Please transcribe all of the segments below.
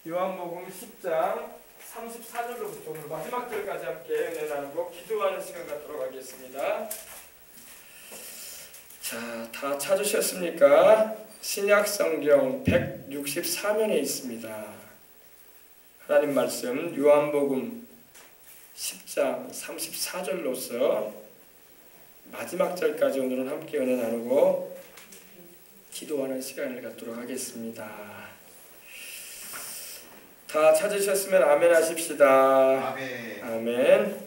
요한복음 10장 34절로부터 오늘 마지막 절까지 함께 은혜 나누고 기도하는 시간 갖도록 하겠습니다. 자, 다 찾으셨습니까? 신약성경 164면에 있습니다. 하나님 말씀 요한복음 10장 34절로서 마지막 절까지 오늘은 함께 은혜 나누고 기도하는 시간을 갖도록 하겠습니다. 다 찾으셨으면 아멘 하십시다. 아멘. 아멘.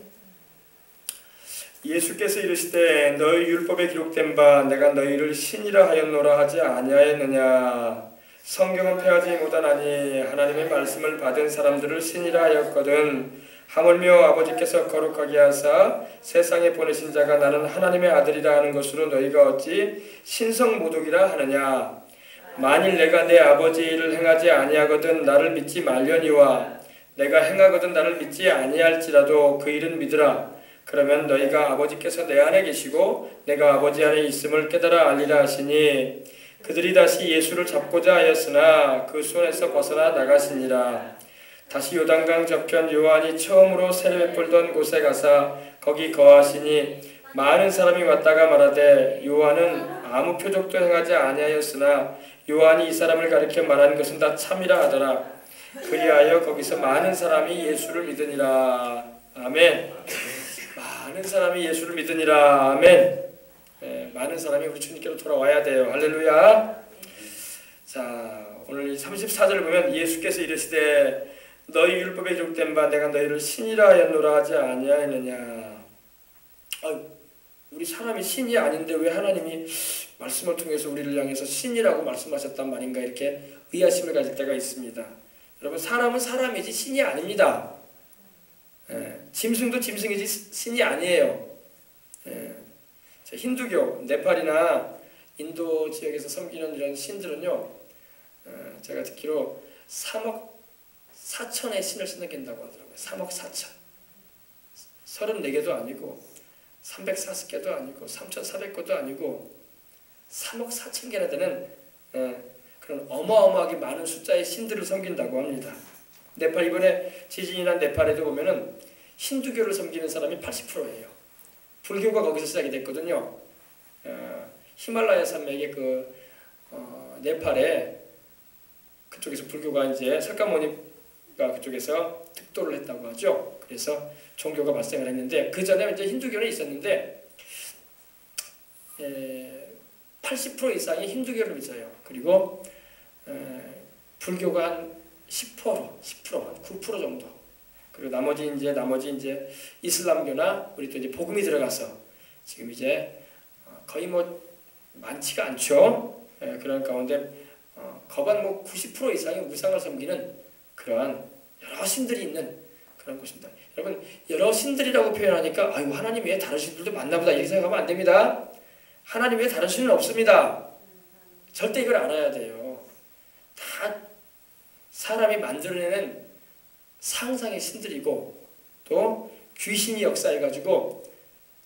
예수께서 이르시되 너희 율법에 기록된 바 내가 너희를 신이라 하였노라 하지 아니하였느냐. 성경은 패하지 못하나니 하나님의 말씀을 받은 사람들을 신이라 하였거든. 하물며 아버지께서 거룩하게 하사 세상에 보내신 자가 나는 하나님의 아들이라 하는 것으로 너희가 어찌 신성모독이라 하느냐. 만일 내가 내 아버지의 일을 행하지 아니하거든 나를 믿지 말려니와 내가 행하거든 나를 믿지 아니할지라도 그 일은 믿으라. 그러면 너희가 아버지께서 내 안에 계시고 내가 아버지 안에 있음을 깨달아 알리라 하시니 그들이 다시 예수를 잡고자 하였으나 그 손에서 벗어나 나가시니라. 다시 요단강 저편 요한이 처음으로 세례 베풀던 곳에 가사 거기 거하시니 많은 사람이 왔다가 말하되 요한은 아무 표적도 행하지 아니하였으나 요한이 이 사람을 가리켜 말한 것은 다 참이라 하더라. 그리하여 거기서 많은 사람이 예수를 믿으니라. 아멘. 많은 사람이 예수를 믿으니라. 아멘. 많은 사람이 우리 주님께로 돌아와야 돼요. 할렐루야. 자, 오늘 34절을 보면 예수께서 이르시되 너희 율법에 기록된 바 내가 너희를 신이라 하였노라 하지 아니하였느냐. 우리 사람이 신이 아닌데 왜 하나님이 말씀을 통해서 우리를 향해서 신이라고 말씀하셨단 말인가 이렇게 의아심을 가질 때가 있습니다. 여러분, 사람은 사람이지 신이 아닙니다. 짐승도 짐승이지 신이 아니에요. 힌두교, 네팔이나 인도 지역에서 섬기는 이런 신들은요, 제가 듣기로 3억 4천의 신을 섬긴다고 하더라고요. 3억 4천. 34개도 아니고 340개도 아니고 3,400개도 아니고 3억 4천 개나 되는 그런 어마어마하게 많은 숫자의 신들을 섬긴다고 합니다. 네팔 이번에 지진이 난 네팔에도 보면은 힌두교를 섬기는 사람이 80%예요. 불교가 거기서 시작이 됐거든요. 히말라야 산맥의 네팔에 그쪽에서 불교가 이제 석가모니가 그쪽에서 득도를 했다고 하죠. 그래서 종교가 발생을 했는데 그 전에 이제 힌두교는 있었는데 80% 이상이 힌두교를 믿어요. 그리고 불교가 한 10%, 한 9% 정도. 그리고 나머지 이제 이슬람교나 우리 또 이제 복음이 들어가서 지금 이제 거의 뭐 많지가 않죠. 그런 가운데 거반 90% 이상이 우상을 섬기는 그러한 여러 신들이 있는 그런 곳입니다. 여러분, 여러 신들이라고 표현하니까 아이고 하나님 외에 다른 신들도 많나보다 이렇게 생각하면 안 됩니다. 하나님 외에 다른 신은 없습니다. 절대 이걸 알아야 돼요. 다 사람이 만들어내는 상상의 신들이고 또 귀신이 역사해가지고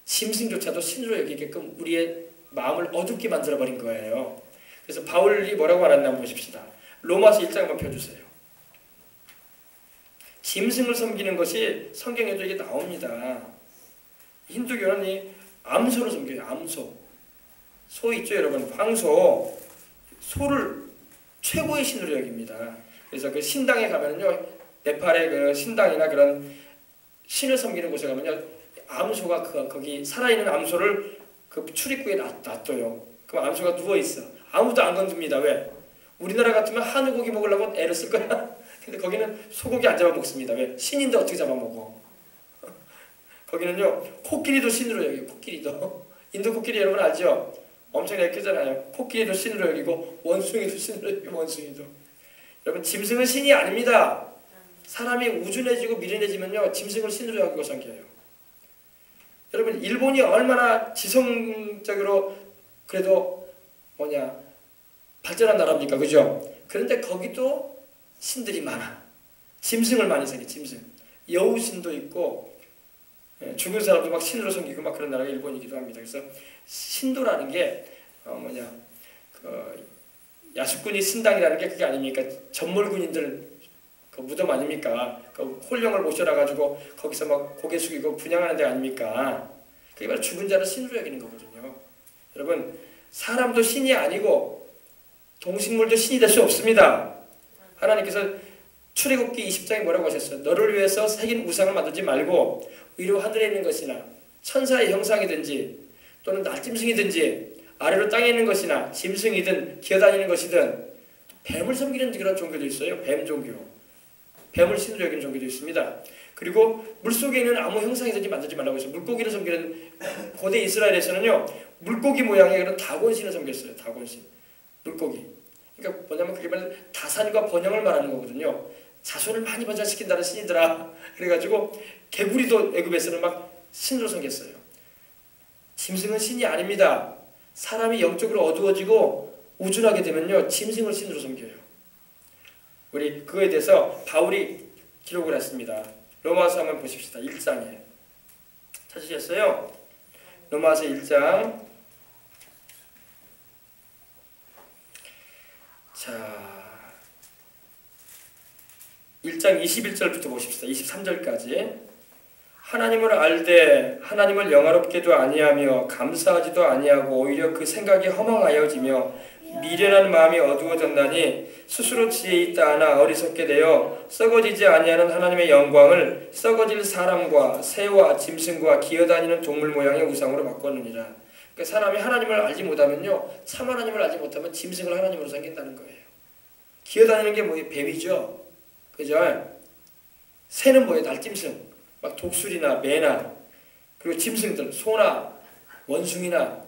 짐승조차도 신으로 여기게끔 우리의 마음을 어둡게 만들어버린 거예요. 그래서 바울이 뭐라고 말했나 한번 보십시다. 로마서 1장 한번 펴주세요. 짐승을 섬기는 것이 성경에도 이게 나옵니다. 힌두교는 이 암소를 섬겨요. 암소. 소 있죠 여러분. 황소. 소를 최고의 신으로 여깁니다. 그래서 그 신당에 가면은요, 네팔의 그 신당이나 그런 신을 섬기는 곳에 가면요, 암소가 거기 살아있는 암소를 그 출입구에 놔둬요. 그럼 암소가 누워 있어. 아무도 안 건듭니다. 왜? 우리나라 같으면 한우 고기 먹으려고 애를 쓸 거야. 근데 거기는 소고기 안 잡아먹습니다. 왜? 신인데 어떻게 잡아먹어? 거기는요, 코끼리도 신으로 여겨요. 코끼리도. 인도 코끼리 여러분 알죠? 엄청 예쁘잖아요. 코끼리도 신으로 여기고 원숭이도 신으로 여기고 원숭이도. 여러분, 짐승은 신이 아닙니다. 사람이 우준해지고 미련해지면요, 짐승을 신으로 여기고 섬겨요. 여러분, 일본이 얼마나 지성적으로 그래도 발전한 나라입니까? 그죠? 그런데 거기도 신들이 많아. 짐승을 많이 섬겨, 짐승. 여우신도 있고, 죽은 사람도 막 신으로 섬기고 막 그런 나라가 일본이기도 합니다. 그래서 신도라는 게, 야수꾼이 신당이라는 게 그게 아닙니까? 전몰군인들 그 무덤 아닙니까? 그 홀령을 모셔라 가지고 거기서 막 고개 숙이고 분양하는 데 아닙니까? 그게 바로 죽은 자를 신으로 여기는 거거든요. 여러분, 사람도 신이 아니고 동식물도 신이 될 수 없습니다. 하나님께서 출애굽기 20장에 뭐라고 하셨어요? 너를 위해서 새긴 우상을 만들지 말고 위로 하늘에 있는 것이나 천사의 형상이든지 또는 날짐승이든지 아래로 땅에 있는 것이나 짐승이든 기어다니는 것이든 뱀을 섬기는 그런 종교도 있어요. 뱀 종교. 뱀을 신으로 여기는 종교도 있습니다. 그리고 물속에 있는 아무 형상이든지 만들지 말라고 했어요. 물고기를 섬기는 고대 이스라엘에서는요. 물고기 모양의 그런 다곤신을 섬겼어요. 다곤신. 물고기. 그러니까 뭐냐면 그게 바로 다산과 번영을 말하는 거거든요. 자손을 많이 번창시킨다는 신이더라. 그래가지고 개구리도 애굽에서는 막 신으로 섬겼어요. 짐승은 신이 아닙니다. 사람이 영적으로 어두워지고 우준하게 되면요. 짐승을 신으로 섬겨요. 우리 그거에 대해서 바울이 기록을 했습니다. 로마서 한번 보십시다. 1장에. 찾으셨어요? 로마서 1장. 자, 1장 21절부터 보십시다. 23절까지. 하나님을 알되 하나님을 영화롭게도 아니하며 감사하지도 아니하고 오히려 그 생각이 허망하여지며 미련한 마음이 어두워졌나니 스스로 지혜 있다 하나 어리석게 되어 썩어지지 아니하는 하나님의 영광을 썩어질 사람과 새와 짐승과 기어다니는 동물 모양의 우상으로 바꿨느니라. 그러니까 사람이 하나님을 알지 못하면요, 참 하나님을 알지 못하면 짐승을 하나님으로 섬긴다는 거예요. 기어다니는 게 뭐예요? 뱀이죠. 그죠? 새는 뭐예요? 날짐승. 막 독수리나 매나 그리고 짐승들, 소나 원숭이나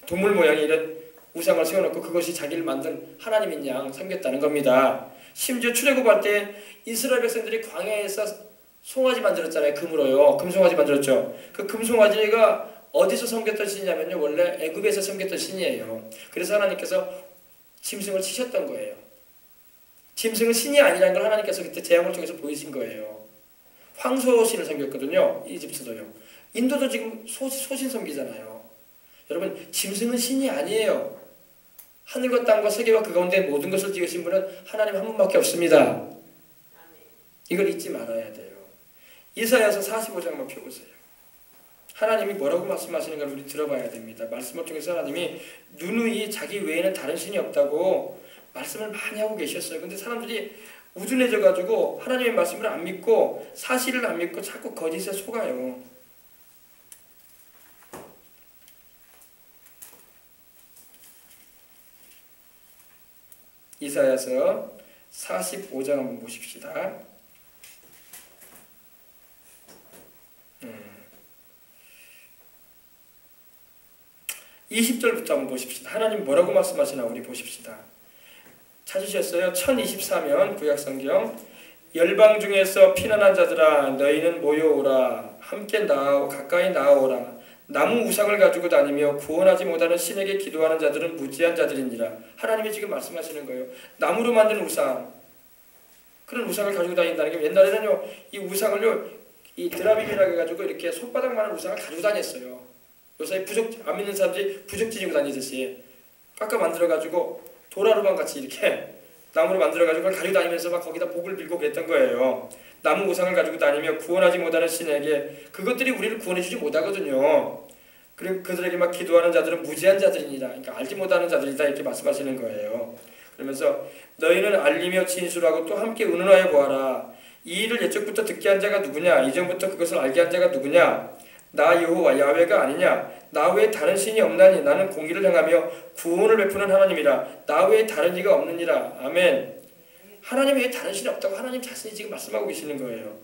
동물 모양의 이런 우상을 세워놓고 그것이 자기를 만든 하나님인 양 섬겼다는 겁니다. 심지어 출애굽할 때 이스라엘 백성들이 광야에서 송아지 만들었잖아요. 금으로요. 금송아지 만들었죠. 그 금송아지가 어디서 섬겼던 신이냐면요. 원래 애굽에서 섬겼던 신이에요. 그래서 하나님께서 짐승을 치셨던 거예요. 짐승은 신이 아니라는 걸 하나님께서 그때 재앙을 통해서 보이신 거예요. 황소신을 섬겼거든요. 이집트도요. 인도도 지금 소신 섬기잖아요. 여러분, 짐승은 신이 아니에요. 하늘과 땅과 세계와 그 가운데 모든 것을 지으신 분은 하나님 한 분밖에 없습니다. 이걸 잊지 말아야 돼요. 이사야서 45장 한번 펴보세요. 하나님이 뭐라고 말씀하시는 걸 우리 들어봐야 됩니다. 말씀을 통해서 하나님이 누누이 자기 외에는 다른 신이 없다고 말씀을 많이 하고 계셨어요. 근데 사람들이 우둔해져가지고 하나님의 말씀을 안 믿고 사실을 안 믿고 자꾸 거짓에 속아요. 이사야서 45장 한번 보십시다. 20절부터 한번 보십시다. 하나님 뭐라고 말씀하시나 우리 보십시다. 찾으셨어요? 1024면 구약성경. 열방 중에서 피난한 자들아 너희는 모여오라. 함께 나아오 가까이 나아오라. 나무 우상을 가지고 다니며 구원하지 못하는 신에게 기도하는 자들은 무지한 자들이니라. 하나님이 지금 말씀하시는 거예요. 나무로 만든 우상, 그런 우상을 가지고 다닌다는 게, 옛날에는요 이 우상을요 이 드라빔이라고 해가지고 이렇게 손바닥만한 우상을 가지고 다녔어요. 요새 안 믿는 사람들이 부적지 지고 다니듯이 깎아 만들어가지고 도라루방 같이 이렇게 나무로 만들어가지고 그걸 가지고 다니면서 막 거기다 복을 빌고 그랬던 거예요. 나무 우상을 가지고 다니며 구원하지 못하는 신에게, 그것들이 우리를 구원해주지 못하거든요. 그리고 그들에게 막 기도하는 자들은 무지한 자들이니라. 그러니까 알지 못하는 자들이다 이렇게 말씀하시는 거예요. 그러면서 너희는 알리며 진술하고 또 함께 의논하여 보아라. 이 일을 옛적부터 듣게 한 자가 누구냐? 이전부터 그것을 알게 한 자가 누구냐? 나 여호와 야훼가 아니냐? 나 외에 다른 신이 없나니 나는 공의를 행하며 구원을 베푸는 하나님이라. 나 외에 다른 이가 없느니라. 아멘. 하나님 외에 다른 신이 없다고 하나님 자신이 지금 말씀하고 계시는 거예요.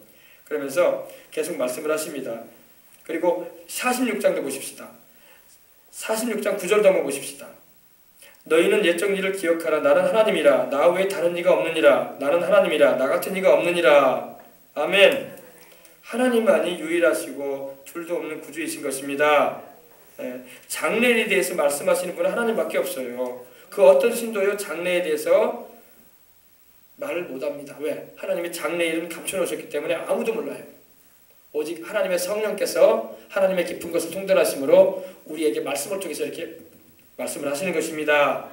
그러면서 계속 말씀을 하십니다. 그리고 46장도 보십시다. 46장 9절도 한번 보십시다. 너희는 옛적 일을 기억하라. 나는 하나님이라. 나 외에 다른 이가 없느니라. 나는 하나님이라. 나 같은 이가 없느니라. 아멘. 하나님만이 유일하시고 둘도 없는 구주이신 것입니다. 장래에 대해서 말씀하시는 분은 하나님밖에 없어요. 그 어떤 신도요 장래에 대해서 말을 못합니다. 왜? 하나님이 장래일은 감춰놓으셨기 때문에 아무도 몰라요. 오직 하나님의 성령께서 하나님의 깊은 것을 통달하심으로 우리에게 말씀을 통해서 이렇게 말씀을 하시는 것입니다.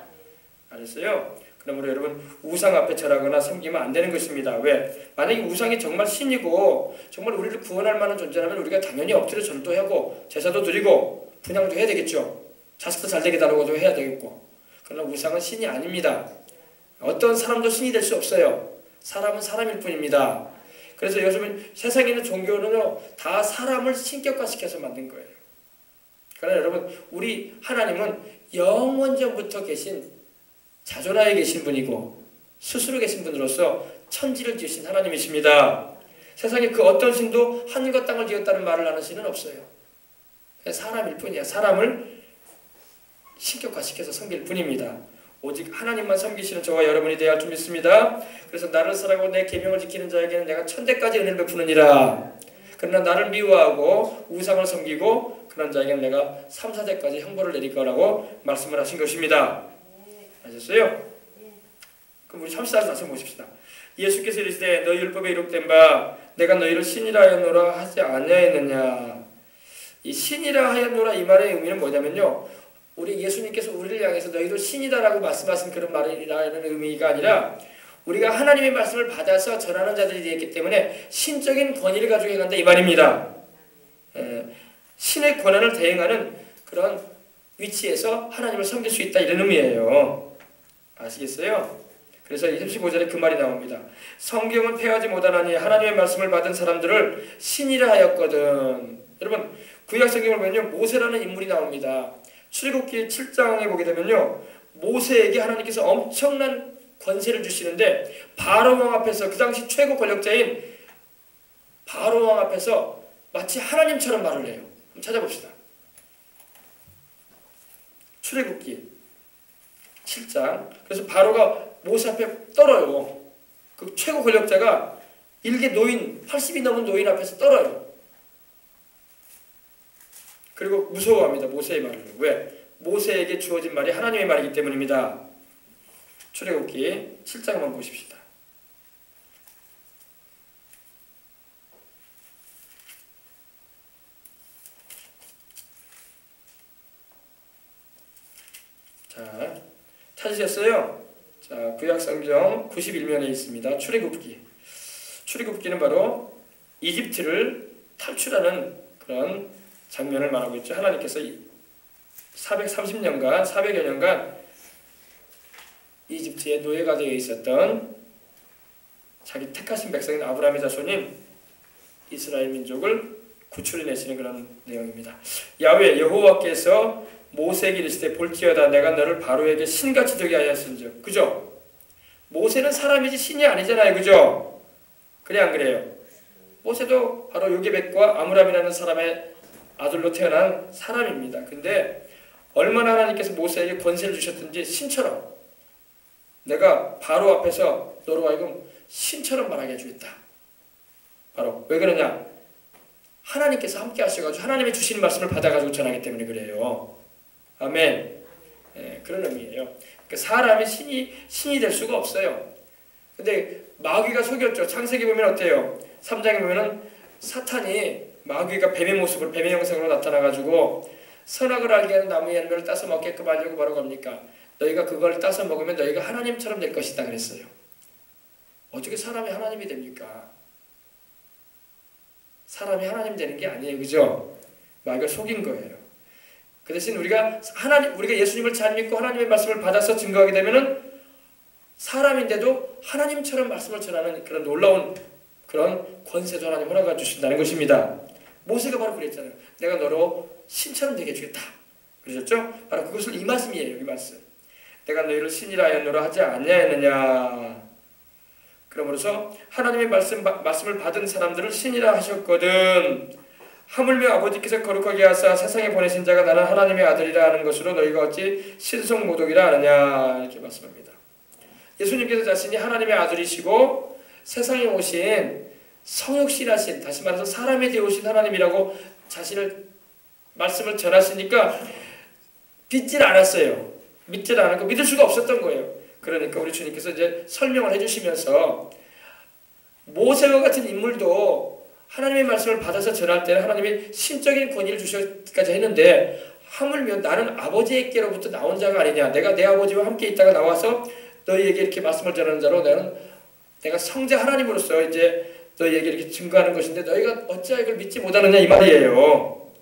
알았어요? 그러므로 여러분 우상 앞에 절하거나 섬기면 안 되는 것입니다. 왜? 만약에 우상이 정말 신이고 정말 우리를 구원할 만한 존재라면 우리가 당연히 엎드려 절도하고 제사도 드리고 분향도 해야 되겠죠. 자식도 잘 되게 달라고도 해야 되겠고. 그러나 우상은 신이 아닙니다. 어떤 사람도 신이 될 수 없어요. 사람은 사람일 뿐입니다. 그래서 요즘은 세상에 있는 종교는요 다 사람을 신격화시켜서 만든 거예요. 그러나 여러분 우리 하나님은 영원전부터 계신 자존하에 계신 분이고 스스로 계신 분으로서 천지를 지으신 하나님이십니다. 세상에 그 어떤 신도 하늘과 땅을 지었다는 말을 하는 신은 없어요. 그냥 사람일 뿐이야. 사람을 신격화시켜서 섬길 뿐입니다. 오직 하나님만 섬기시는 저와 여러분이 되어야 할 줄 믿습니다. 그래서 나를 사랑하고 내 계명을 지키는 자에게는 내가 천대까지 은혜를 베푸느니라. 그러나 나를 미워하고 우상을 섬기고 그런 자에게는 내가 3, 4대까지 형벌을 내릴 거라고 말씀을 하신 것입니다. 아셨어요? 그럼 우리 34절 다시 보십시다. 예수께서 이르시되 너희 율법에 이룩된 바 내가 너희를 신이라 하였노라 하지 아니하였느냐. 이 신이라 하였노라 이 말의 의미는 뭐냐면요, 우리 예수님께서 우리를 향해서 너희도 신이다라고 말씀하신 그런 말이라는 의미가 아니라 우리가 하나님의 말씀을 받아서 전하는 자들이 되었기 때문에 신적인 권위를 가지고 간다 이 말입니다. 신의 권한을 대행하는 그런 위치에서 하나님을 섬길 수 있다 이런 의미예요. 아시겠어요? 그래서 35절에 그 말이 나옵니다. 성경은 폐하지 못하나니 하나님의 말씀을 받은 사람들을 신이라 하였거든. 여러분 구약 성경을 보면요 모세라는 인물이 나옵니다. 출애굽기 7장에 보게 되면요 모세에게 하나님께서 엄청난 권세를 주시는데 바로 왕 앞에서 그 당시 최고 권력자인 바로 왕 앞에서 마치 하나님처럼 말을 해요. 한번 찾아봅시다. 출애굽기 7장. 그래서 바로가 모세 앞에 떨어요. 그 최고 권력자가 일개 노인 80이 넘은 노인 앞에서 떨어요. 그리고 무서워합니다. 모세의 말을. 왜? 모세에게 주어진 말이 하나님의 말이기 때문입니다. 출애굽기 7장 한번 보십시다. 자, 찾으셨어요? 자, 구약성경 91면에 있습니다. 출애굽기는 바로 이집트를 탈출하는 그런 장면을 말하고 있죠. 하나님께서 430년간 400여 년간 이집트에 노예가 되어 있었던 자기 택하신 백성인 아브라함의 자손인 이스라엘 민족을 구출해내시는 그런 내용입니다. 야훼 여호와께서 모세에게 이르시되 볼지어다 내가 너를 바로에게 신같이 되게 하였은즉. 그죠? 모세는 사람이지 신이 아니잖아요. 그죠? 그래 안 그래요? 모세도 바로 요게벳과 아므람이라는 사람의 아들로 태어난 사람입니다. 근데 얼마나 하나님께서 모세에게 권세를 주셨든지 신처럼 내가 바로 앞에서 너로 하여금 신처럼 말하게 해주겠다. 바로 왜 그러냐? 하나님께서 함께 하셔가지고 하나님이 주시는 말씀을 받아가지고 전하기 때문에 그래요. 아멘. 그런 의미예요. 그러니까 사람이 신이 될 수가 없어요. 근데 마귀가 속였죠. 창세기 보면 어때요? 3장에 보면은 사탄이 마귀가 뱀의 모습으로 뱀의 형상으로 나타나가지고 선악을 알게 하는 나무의 열매를 따서 먹게끔 하려고 바로 겁니까? 너희가 그걸 따서 먹으면 너희가 하나님처럼 될 것이다 그랬어요. 어떻게 사람이 하나님이 됩니까? 사람이 하나님 되는 게 아니에요. 그죠? 마귀가 속인 거예요. 그 대신 우리가 예수님을 잘 믿고 하나님의 말씀을 받아서 증거하게 되면은 사람인데도 하나님처럼 말씀을 전하는 그런 놀라운 그런 권세도 하나님 허락해 주신다는 것입니다. 모세가 바로 그랬잖아요. 내가 너로 신처럼 되게 해주겠다. 그러셨죠? 바로 그것을 이 말씀이에요. 이 말씀. 내가 너희를 신이라 하였노라 하지 아니하였느냐. 그러므로서 하나님의 말씀을 받은 사람들을 신이라 하셨거든. 하물며 아버지께서 거룩하게 하사 세상에 보내신 자가 나는 하나님의 아들이라 하는 것으로 너희가 어찌 신성모독이라 하느냐. 이렇게 말씀합니다. 예수님께서 자신이 하나님의 아들이시고 세상에 오신 성육신하신, 다시 말해서 사람이 되어오신 하나님이라고 자신을 말씀을 전하시니까 믿질 않았어요. 믿질 않았고 믿을 수가 없었던 거예요. 그러니까 우리 주님께서 이제 설명을 해주시면서 모세와 같은 인물도 하나님의 말씀을 받아서 전할 때는 하나님이 신적인 권위를 주시기까지 했는데 하물며 나는 아버지에게로부터 나온 자가 아니냐. 내가 내 아버지와 함께 있다가 나와서 너희에게 이렇게 말씀을 전하는 자로 내가 성자 하나님으로서 이제 너희에게 이렇게 증거하는 것인데 너희가 어찌하여 이걸 믿지 못하느냐 이 말이에요.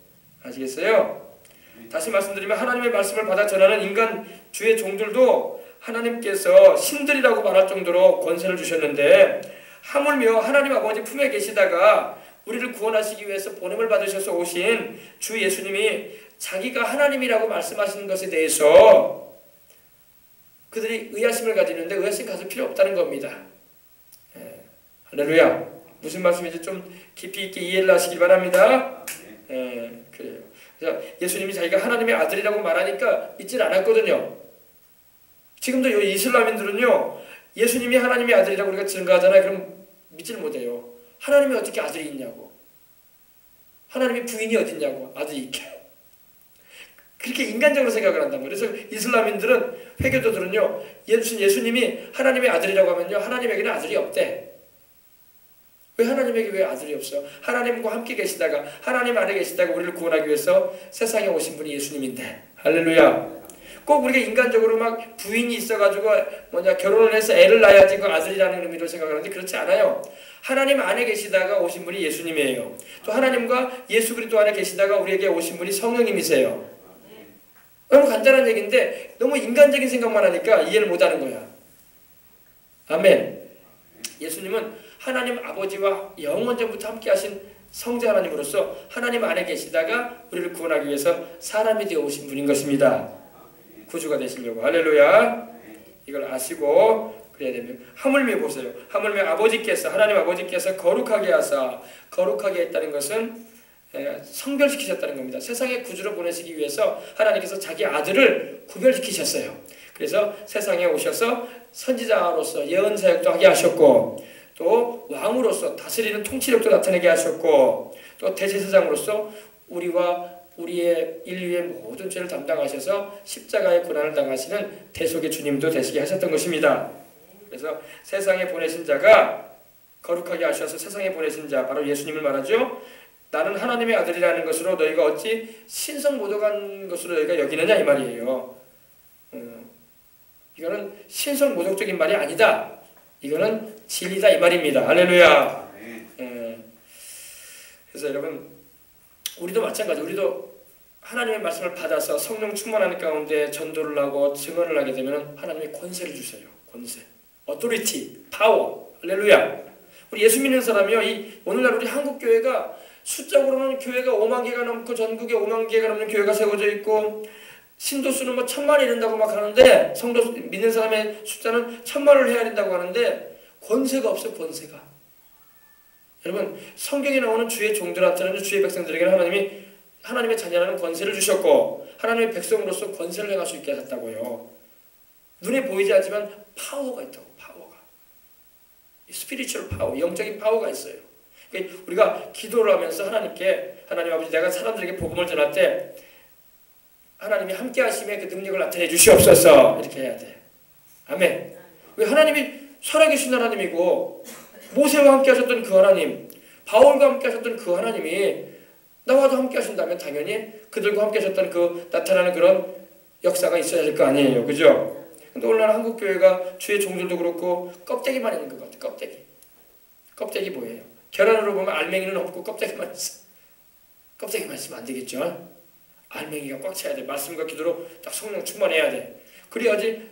아시겠어요? 다시 말씀드리면 하나님의 말씀을 받아 전하는 인간 주의 종들도 하나님께서 신들이라고 말할 정도로 권세를 주셨는데 하물며 하나님 아버지 품에 계시다가 우리를 구원하시기 위해서 보냄을 받으셔서 오신 주 예수님이 자기가 하나님이라고 말씀하시는 것에 대해서 그들이 의아심을 가지는데 의아심 가질 필요 없다는 겁니다. 할렐루야. 무슨 말씀인지 좀 깊이 있게 이해를 하시기 바랍니다. 그래요. 그래서 예수님이 자기가 하나님의 아들이라고 말하니까 믿질 않았거든요. 지금도 이 이슬람인들은요, 예수님이 하나님의 아들이라고 우리가 증거하잖아요. 그럼 믿질 못해요. 하나님이 어떻게 아들이 있냐고. 하나님의 부인이 어디 있냐고. 아들이 있게. 그렇게 인간적으로 생각을 한단 말이에요. 그래서 이슬람인들은, 회교도들은요, 예수님이 하나님의 아들이라고 하면요, 하나님에게는 아들이 없대. 왜 하나님에게 왜 아들이 없어? 하나님과 함께 계시다가, 하나님 안에 계시다가 우리를 구원하기 위해서 세상에 오신 분이 예수님인데. 할렐루야. 꼭 우리가 인간적으로 막 부인이 있어가지고 결혼을 해서 애를 낳아야지 그 아들이라는 의미로 생각하는데 그렇지 않아요. 하나님 안에 계시다가 오신 분이 예수님이에요. 또 하나님과 예수 그리스도 안에 계시다가 우리에게 오신 분이 성령님이세요. 너무 간단한 얘기인데 너무 인간적인 생각만 하니까 이해를 못하는 거야. 아멘. 예수님은 하나님 아버지와 영원 전부터 함께 하신 성자 하나님으로서 하나님 안에 계시다가 우리를 구원하기 위해서 사람이 되어 오신 분인 것입니다. 구주가 되시려고. 할렐루야. 이걸 아시고 그래야 되면 하물며 보세요. 하물며 하나님 아버지께서 거룩하게 하사, 거룩하게 했다는 것은 성별시키셨다는 겁니다. 세상에 구주로 보내시기 위해서 하나님께서 자기 아들을 구별시키셨어요. 그래서 세상에 오셔서 선지자로서 예언 사역도 하게 하셨고, 또 왕으로서 다스리는 통치력도 나타내게 하셨고, 또 대제사장으로서 우리와 우리의 인류의 모든 죄를 담당하셔서 십자가의 고난을 당하시는 대속의 주님도 되시게 하셨던 것입니다. 그래서 세상에 보내신 자가 거룩하게 하셔서 세상에 보내신 자, 바로 예수님을 말하죠. 나는 하나님의 아들이라는 것으로 너희가 어찌 신성모독한 것으로 너희가 여기느냐 이 말이에요. 이거는 신성모독적인 말이 아니다. 이거는 진리다 이 말입니다. 할렐루야. 그래서 여러분, 우리도 마찬가지. 우리도 하나님의 말씀을 받아서 성령 충만하는 가운데 전도를 하고 증언을 하게 되면 하나님의 권세를 주세요. 권세, authority, 파워. 할렐루야. 우리 예수 믿는 사람이요, 오늘날 우리 한국 교회가 숫자로는 교회가 5만 개가 넘고 전국에 5만 개가 넘는 교회가 세워져 있고 신도 수는 1000만이 된다고 막 하는데, 성도 믿는 사람의 숫자는 1000만을 해야 된다고 하는데 권세가 없어요. 권세가. 여러분, 성경에 나오는 주의 종들한테는, 주의 백성들에게는 하나님의 자녀라는 권세를 주셨고 하나님의 백성으로서 권세를 행할 수 있게 하셨다고요. 눈에 보이지 않지만 파워가 있다고. 파워가. 스피리추얼 파워, 영적인 파워가 있어요. 그러니까 우리가 기도를 하면서 하나님께, 하나님 아버지, 내가 사람들에게 복음을 전할 때 하나님이 함께 하심에 그 능력을 나타내 주시옵소서, 이렇게 해야 돼. 아멘. 왜? 하나님이 살아계신 하나님이고 모세와 함께 하셨던 그 하나님, 바울과 함께 하셨던 그 하나님이 나와도 함께 하신다면 당연히 그들과 함께 하셨던 그 나타나는 그런 역사가 있어야 될 거 아니에요. 그죠? 근데 오늘날 한국교회가 주의 종들도 그렇고 껍데기만 있는 것 같아요. 껍데기. 껍데기 뭐예요? 계란으로 보면 알맹이는 없고 껍데기만 있어. 껍데기만 있으면 안 되겠죠? 알맹이가 꽉 차야 돼. 말씀과 기도로 딱 성령 충만해야 돼. 그래야지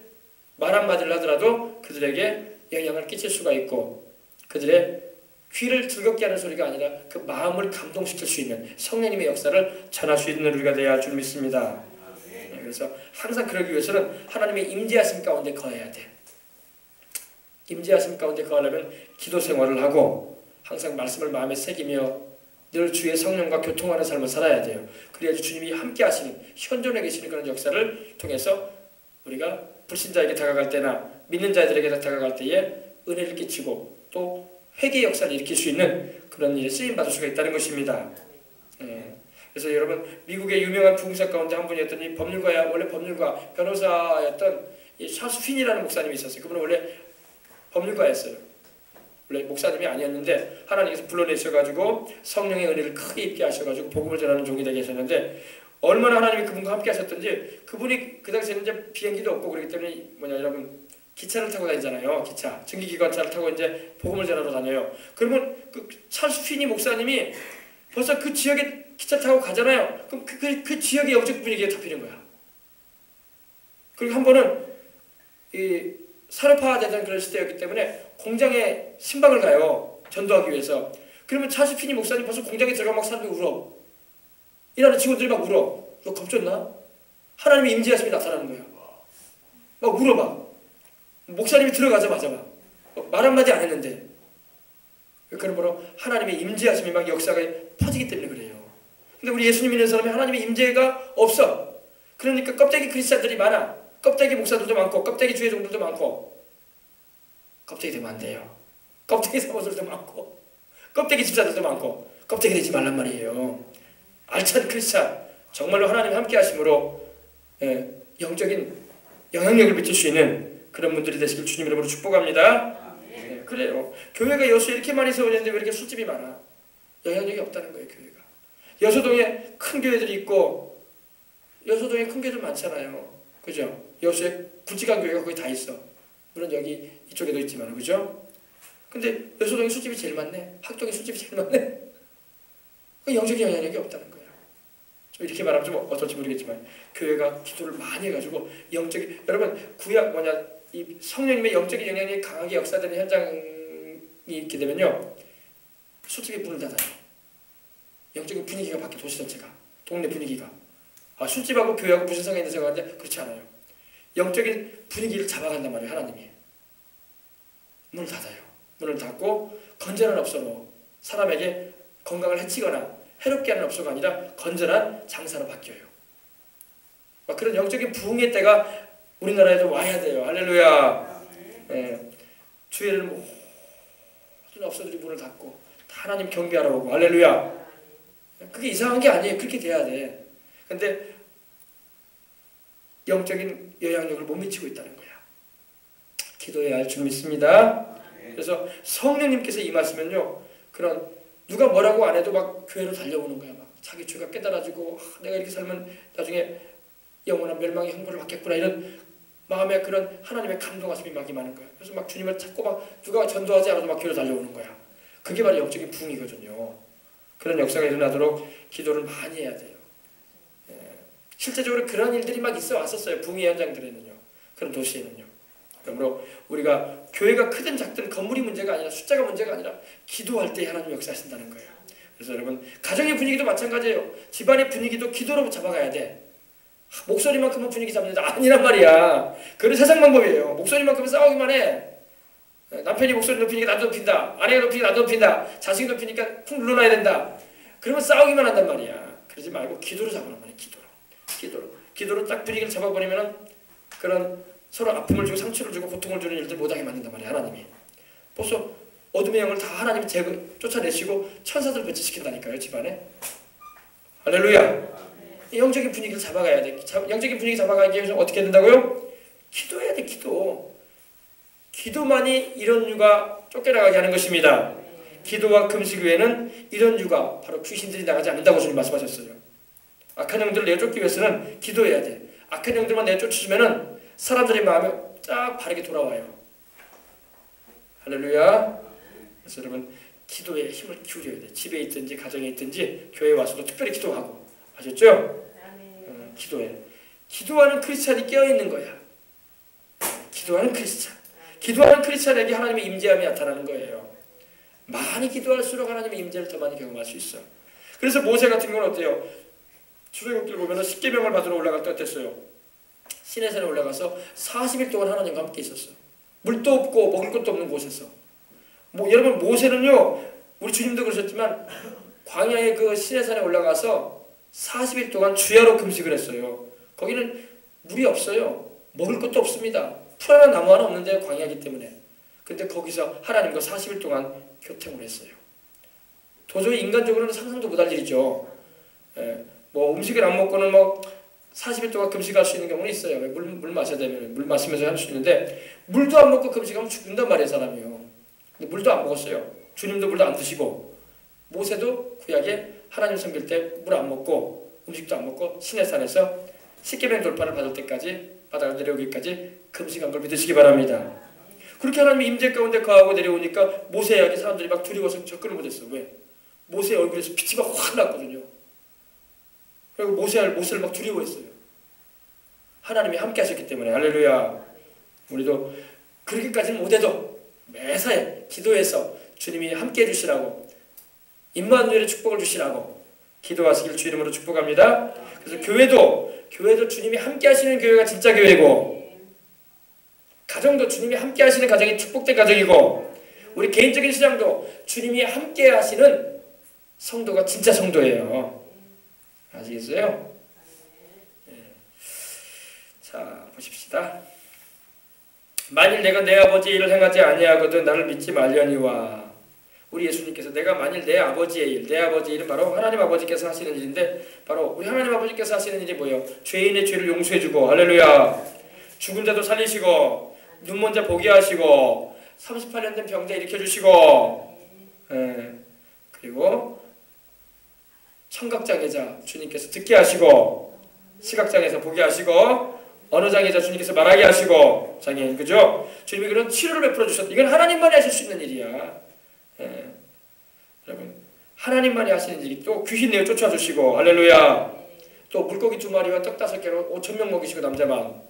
말 한마디를 하더라도 그들에게 영향을 끼칠 수가 있고, 그들의 귀를 즐겁게 하는 소리가 아니라 그 마음을 감동시킬 수 있는 성령님의 역사를 전할 수 있는 우리가 되어야 할 줄 믿습니다. 그래서 항상 그러기 위해서는 하나님의 임재하심 가운데 거해야 돼. 임재하심 가운데 거하려면 기도 생활을 하고 항상 말씀을 마음에 새기며 늘 주의 성령과 교통하는 삶을 살아야 돼요. 그래야지 주님이 함께 하시는, 현존에 계시는 그런 역사를 통해서 우리가 불신자에게 다가갈 때나 믿는 자들에게 다가갈 때에 은혜를 끼치고 또 회개의 역사를 일으킬 수 있는 그런 일에 쓰임받을 수가 있다는 것입니다. 그래서 여러분, 미국의 유명한 부흥사 가운데 한 분이었더니 원래 법률가, 변호사였던 이 찰스 핀이라는 목사님이 있었어요. 그분은 원래 법률가였어요. 원래 목사님이 아니었는데 하나님께서 불러내셔가지고 성령의 은혜를 크게 입게 하셔가지고 복음을 전하는 종이 되게 하셨는데, 얼마나 하나님이 그분과 함께 하셨던지, 그분이 그 당시에는 이제 비행기도 없고 그렇기 때문에 여러분 기차를 타고 다니잖아요. 기차, 증기기관차를 타고 이제 복음을 전하러 다녀요. 그러면 그 찰스 피니 목사님이 벌써 그 지역에 기차 타고 가잖아요. 그럼 그 지역의 영적 분위기가 잡히는 거야. 그리고 한 번은 이 산업화되던 그런 시대였기 때문에 공장에 신방을 가요. 전도하기 위해서. 그러면 찰스 피니 목사님 벌써 공장에 들어가 막 사람들이 울어. 일하는 직원들이 막 울어. 너 겁줬나? 하나님의 임재하심이 나타나는 거야. 막 울어 막. 목사님이 들어가자마자 막 말 한마디 안 했는데. 그러므로 하나님의 임재하심이 막 역사가 퍼지기 때문에 그래요. 근데 우리 예수님 믿는 사람이 하나님의 임재가 없어. 그러니까 껍데기 크리스찬들이 많아. 껍데기 목사들도 많고 껍데기 주의 종들도 많고. 껍데기 되면 안 돼요. 껍데기 사모들도 많고 껍데기 집사들도 많고 껍데기 되지 말란 말이에요. 알찬 크리스찬, 정말로 하나님 함께 하심으로 영적인 영향력을 미칠 수 있는 그런 분들이 되시길 주님 이름으로 축복합니다. 그래요. 교회가 여수에 이렇게 많이 세워졌는데 왜 이렇게 술집이 많아? 영향력이 없다는 거예요. 교회가. 여수동에 큰 교회들이 있고 여수동에 큰 교회들 많잖아요. 그죠? 여수에 굵직한 교회가 거의 다 있어. 물론 여기 이쪽에도 있지만 그죠? 근데 여수동에 술집이 제일 많네. 학동에 술집이 제일 많네. 그 영적인 영향력이 없다는 거예요. 좀 이렇게 말하면 좀 어떨지 모르겠지만 교회가 기도를 많이 해가지고 영적인, 여러분 구약 이 성령님의 영적인 영향력이 강하게 역사되는 현장이 있게 되면요, 술집이 문을 닫아요. 영적인 분위기가 바뀌어. 도시 전체가, 동네 분위기가. 술집하고 교회하고 무슨 상관이 있는 생각하는데 그렇지 않아요. 영적인 분위기를 잡아간단 말이에요. 하나님이 문을 닫아요. 문을 닫고 건전한 업소로, 사람에게 건강을 해치거나 해롭게 하는 업소가 아니라 건전한 장사로 바뀌어요. 그런 영적인 부흥의 때가 우리나라에도 와야 돼요. 할렐루야. 주일은 모든 업소들이 문을 닫고 다 하나님 경배하러 오고. 할렐루야. 그게 이상한 게 아니에요. 그렇게 돼야 돼. 근데 영적인 영향력을 못 미치고 있다는 거야. 기도해야 할 줄 믿습니다. 그래서 성령님께서 임하시면요, 그런 누가 뭐라고 안 해도 막 교회로 달려오는 거야. 막 자기 죄가 깨달아지고 내가 이렇게 살면 나중에 영원한 멸망의 형벌을 받겠구나, 이런 마음에 그런 하나님의 감동하심이 막 임하는 거야. 그래서 막 주님을 찾고 막 누가 전도하지 않아도 막 교회로 달려오는 거야. 그게 바로 영적인 부흥이거든요. 그런 역사가 일어나도록 기도를 많이 해야 돼요. 실제적으로 그런 일들이 막 있어 왔었어요. 부흥의 현장들에는요. 그런 도시에는요. 그러므로 우리가 교회가 크든 작든 건물이 문제가 아니라 숫자가 문제가 아니라 기도할 때 하나님 역사하신다는 거예요. 그래서 여러분, 가정의 분위기도 마찬가지예요. 집안의 분위기도 기도로 잡아가야 돼. 목소리만큼은 분위기 잡는다 아니란 말이야. 그건 세상 방법이에요. 목소리만큼은 싸우기만 해. 남편이 목소리 높이니까 나도 높인다. 아내가 높이니까 나도 높인다. 자식이 높이니까 쿵 눌러놔야 된다. 그러면 싸우기만 한단 말이야. 그러지 말고 기도로 잡으란 말이야. 기도로 딱 분위기를 잡아버리면은 그런 서로 아픔을 주고 상처를 주고 고통을 주는 일들 못하게 만든단 말이야. 하나님이 벌써 어둠의 영을 다 하나님이 쫓아내시고 천사들 배치시킨다니까요. 집안에. 할렐루야. 영적인 분위기를 잡아가야 돼. 영적인 분위기 잡아가기 위해서 어떻게 된다고요? 기도해야 돼. 기도만이 이런 유가 쫓겨나가게 하는 것입니다. 기도와 금식 외에는 이런 유가, 바로 귀신들이 나가지 않는다고 주님 말씀하셨어요. 악한 영들을 내쫓기 위해서는 기도해야 돼. 악한 영들만 내쫓으면은 사람들의 마음이 쫙 바르게 돌아와요. 할렐루야. 그래서 여러분, 기도에 힘을 기울여야 돼. 집에 있든지 가정에 있든지 교회에 와서도 특별히 기도하고. 아셨죠? 기도해. 기도하는 크리스찬이 깨어있는 거야. 기도하는 크리스찬에게 하나님의 임재함이 나타나는 거예요. 많이 기도할수록 하나님의 임재를 더 많이 경험할 수 있어. 그래서 모세 같은 경우는 어때요? 출애굽기를 보면 십계명을 받으러 올라갈 때 어땠어요? 시내산에 올라가서 40일 동안 하나님과 함께 있었어. 물도 없고 먹을 것도 없는 곳에서. 여러분, 모세는요, 우리 주님도 그러셨지만 광야의 그 시내산에 올라가서 40일 동안 주야로 금식을 했어요. 거기는 물이 없어요. 먹을 것도 없습니다. 풀 하나 나무 하나 없는데 광야이기 때문에. 근데 거기서 하나님과 40일 동안 교통을 했어요. 도저히 인간적으로는 상상도 못할 일이죠. 음식을 안 먹고는 40일 동안 금식할 수 있는 경우는 있어요. 물 마셔야 되면 물 마시면서 할 수 있는데, 물도 안 먹고 금식하면 죽는단 말이에요, 사람이요. 근데 물도 안 먹었어요. 주님도 물도 안 드시고, 모세도 구약에 하나님 섬길 때 물 안 먹고 음식도 안 먹고 시내산에서 십계명 돌파를 받을 때까지 바다가 내려오기까지 금식한 걸 믿으시기 바랍니다. 그렇게 하나님의 임재 가운데 거하고 내려오니까 모세에게 사람들이 막 두려워서 접근을 못했어. 왜? 모세의 얼굴에서 빛이 막 확 났거든요. 그리고 모세를 막 두려워했어요. 하나님이 함께 하셨기 때문에. 할렐루야. 우리도 그렇게까지는 못해도 매사에 기도해서 주님이 함께 해주시라고, 임마누엘의 축복을 주시라고 기도하시길 주 이름으로 축복합니다. 그래서 교회도 주님이 함께 하시는 교회가 진짜 교회고, 가정도 주님이 함께 하시는 가정이 축복된 가정이고, 우리 개인적인 신앙도 주님이 함께 하시는 성도가 진짜 성도예요. 아시겠어요? 네. 자, 보십시다. 만일 내가 내 아버지의 일을 행하지 아니하거든 나를 믿지 말려니와. 우리 예수님께서 내가 만일 내 아버지의 일은 바로 하나님 아버지께서 하시는 일인데, 바로 우리 하나님 아버지께서 하시는 일이 뭐예요? 죄인의 죄를 용서해주고, 할렐루야, 죽은 자도 살리시고, 눈먼 자 보게 하시고, 38년 된 병자 일으켜주시고, 그리고 청각장애자 주님께서 듣게 하시고, 시각장애자 보게 하시고, 언어장애자 주님께서 말하게 하시고, 장애인, 그죠? 주님이 그런 치료를 베풀어 주셨다. 이건 하나님만이 하실 수 있는 일이야. 여러분, 하나님만이 하시는 일이, 또 귀신 내어 쫓아주시고, 할렐루야, 또 물고기 2마리와 떡 5개로 5,000명 먹이시고, 남자만,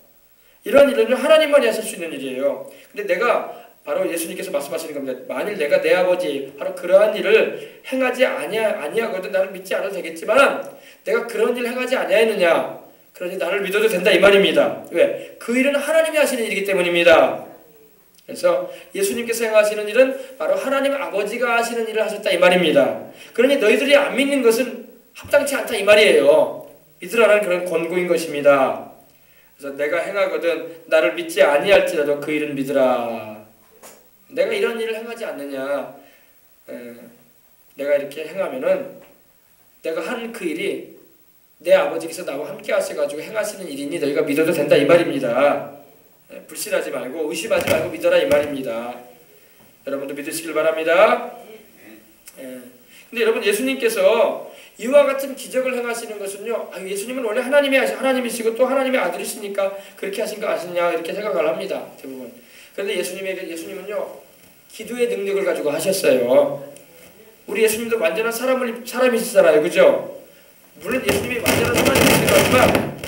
이런 일은 하나님만이 하실 수 있는 일이에요. 근데 내가 바로 예수님께서 말씀하시는 겁니다. 만일 내가 내 아버지 바로 그러한 일을 행하지 아니하거든 나를 믿지 않아도 되겠지만, 내가 그런 일을 행하지 아니하느냐, 그러니 나를 믿어도 된다 이 말입니다. 왜? 그 일은 하나님이 하시는 일이기 때문입니다. 그래서 예수님께서 행하시는 일은 바로 하나님 아버지가 하시는 일을 하셨다 이 말입니다. 그러니 너희들이 안 믿는 것은 합당치 않다 이 말이에요. 믿으라는 그런 권고인 것입니다. 그래서 내가 행하거든 나를 믿지 아니할지라도 그 일은 믿으라. 내가 이런 일을 행하지 않느냐, 내가 이렇게 행하면은 내가 한 그 일이 내 아버지께서 나와 함께 하셔가지고 행하시는 일이니 너희가 믿어도 된다 이 말입니다. 불신하지 말고 의심하지 말고 믿어라 이 말입니다. 여러분도 믿으시길 바랍니다. 근데 여러분, 예수님께서 이와 같은 기적을 행하시는 것은요, 예수님은 원래 하나님이시고 또 하나님의 아들이시니까 그렇게 하신 거 아시냐 이렇게 생각을 합니다, 대부분. 그런데 예수님은요, 기도의 능력을 가지고 하셨어요. 우리 예수님도 완전한 사람이시잖아요, 그죠? 물론 예수님이 완전한 사람이시기도 하지만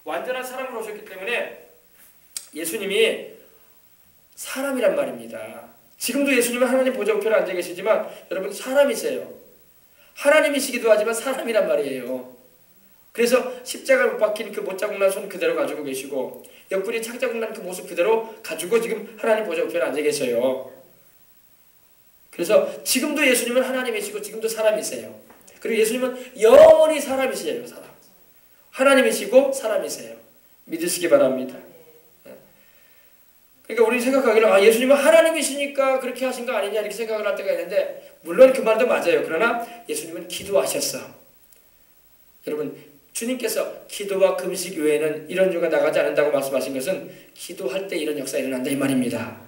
완전한 사람으로 오셨기 때문에 예수님이 사람이란 말입니다. 지금도 예수님은 하나님 보좌 우편에 앉아 계시지만 여러분, 사람이세요. 하나님이시기도 하지만 사람이란 말이에요. 그래서 십자가에 못 박힌 그 못자국 난 손 그대로 가지고 계시고, 옆구리 창자국 난 그 모습 그대로 가지고 지금 하나님 보좌 우편에 앉아 계셔요. 그래서 지금도 예수님은 하나님이시고 지금도 사람이세요. 그리고 예수님은 영원히 사람이시에요. 사람. 하나님이시고 사람이세요. 믿으시기 바랍니다. 그러니까 우리 생각하기는 예수님은 하나님이시니까 그렇게 하신 거 아니냐 이렇게 생각을 할 때가 있는데, 물론 그 말도 맞아요. 그러나 예수님은 기도하셨어. 여러분, 주님께서 기도와 금식 외에는 이런 유가 나가지 않는다고 말씀하신 것은 기도할 때 이런 역사가 일어난다 이 말입니다.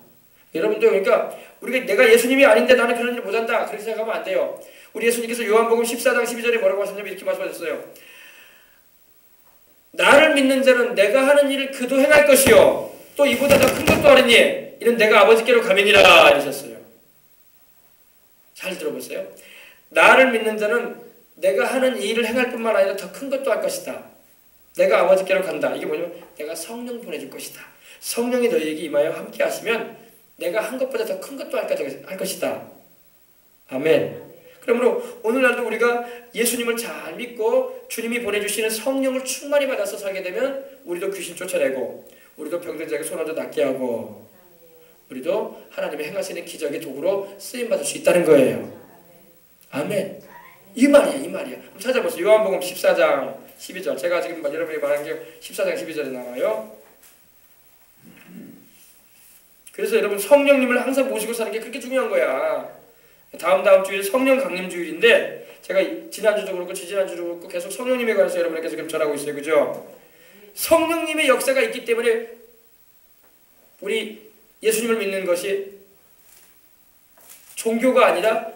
여러분도 그러니까 우리가 내가 예수님이 아닌데 나는 그런 일 못한다 그렇게 생각하면 안 돼요. 우리 예수님께서 요한복음 14장 12절에 뭐라고 하셨냐면 이렇게 말씀하셨어요. 나를 믿는 자는 내가 하는 일을 그도 행할 것이요 또 이보다 더 큰 것도 하리니 이는 내가 아버지께로 가면이라 이러셨어요. 잘 들어보세요. 나를 믿는 자는 내가 하는 이 일을 행할 뿐만 아니라 더 큰 것도 할 것이다. 내가 아버지께로 간다. 이게 뭐냐면 내가 성령 보내줄 것이다. 성령이 너희에게 임하여 함께 하시면 내가 한 것보다 더 큰 것도 할 것이다. 아멘. 그러므로 오늘날도 우리가 예수님을 잘 믿고 주님이 보내주시는 성령을 충만히 받아서 살게 되면 우리도 귀신 쫓아내고, 우리도 병든 자에게 손 얹어 낫게 하고, 우리도 하나님의 행하시는 기적의 도구로 쓰임받을 수 있다는 거예요. 아멘. 이 말이야, 이 말이야. 한번 찾아보세요. 요한복음 14장 12절. 제가 지금 여러분에게 말한 게 14장 12절에 나와요. 그래서 여러분, 성령님을 항상 모시고 사는 게 그렇게 중요한 거야. 다음 주일 성령 강림 주일인데, 제가 지난주도 그렇고 지지난주도 그렇고 계속 성령님에 관해서 여러분에게 지금 전하고 있어요. 그죠? 성령님의 역사가 있기 때문에 우리 예수님을 믿는 것이 종교가 아니라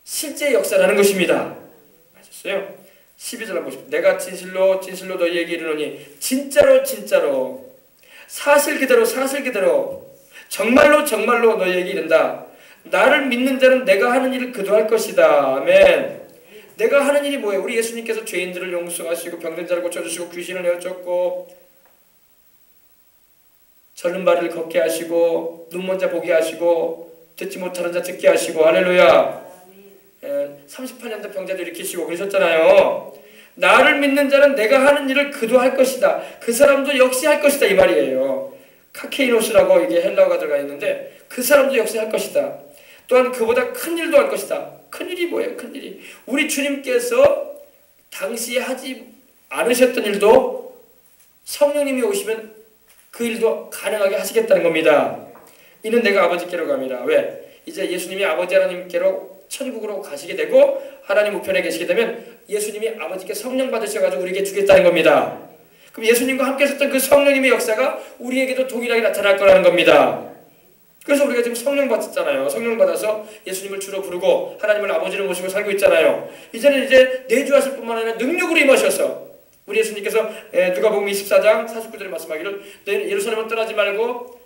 실제 역사라는 것입니다. 아셨어요? 12절 보십시오. 내가 진실로 진실로 너희에게 이르노니 진짜로 진짜로 사실 그대로 정말로 정말로 너희에게 이른다. 나를 믿는 자는 내가 하는 일을 그도 할 것이다. 아멘. 내가 하는 일이 뭐예요? 우리 예수님께서 죄인들을 용서하시고 병든 자를 고쳐주시고 귀신을 내어쫓고 절른 발을 걷게 하시고 눈먼 자 보게 하시고 듣지 못하는 자 듣게 하시고 할렐루야. 38년대 병자도 일으키시고 그러셨잖아요. 나를 믿는 자는 내가 하는 일을 그도 할 것이다. 그 사람도 역시 할 것이다 이 말이에요. 카케이노스라고 이게 헬라어가 들어가 있는데 그 사람도 역시 할 것이다. 또한 그보다 큰 일도 할 것이다. 큰 일이 뭐예요? 큰 일이 우리 주님께서 당시에 하지 않으셨던 일도 성령님이 오시면 그 일도 가능하게 하시겠다는 겁니다. 이는 내가 아버지께로 갑니다. 왜? 이제 예수님이 아버지 하나님께로 천국으로 가시게 되고 하나님 우편에 계시게 되면 예수님이 아버지께 성령 받으셔가지고 우리에게 주겠다는 겁니다. 그럼 예수님과 함께 있었던 그 성령님의 역사가 우리에게도 동일하게 나타날 거라는 겁니다. 그래서 우리가 지금 성령 받았잖아요. 성령 받아서 예수님을 주로 부르고 하나님을 아버지를 모시고 살고 있잖아요. 이제는 이제 내주하실 뿐만 아니라 능력으로 임하셔서 우리 예수님께서 누가복음 24장 49절에 말씀하기를 너희는 예루살렘을 떠나지 말고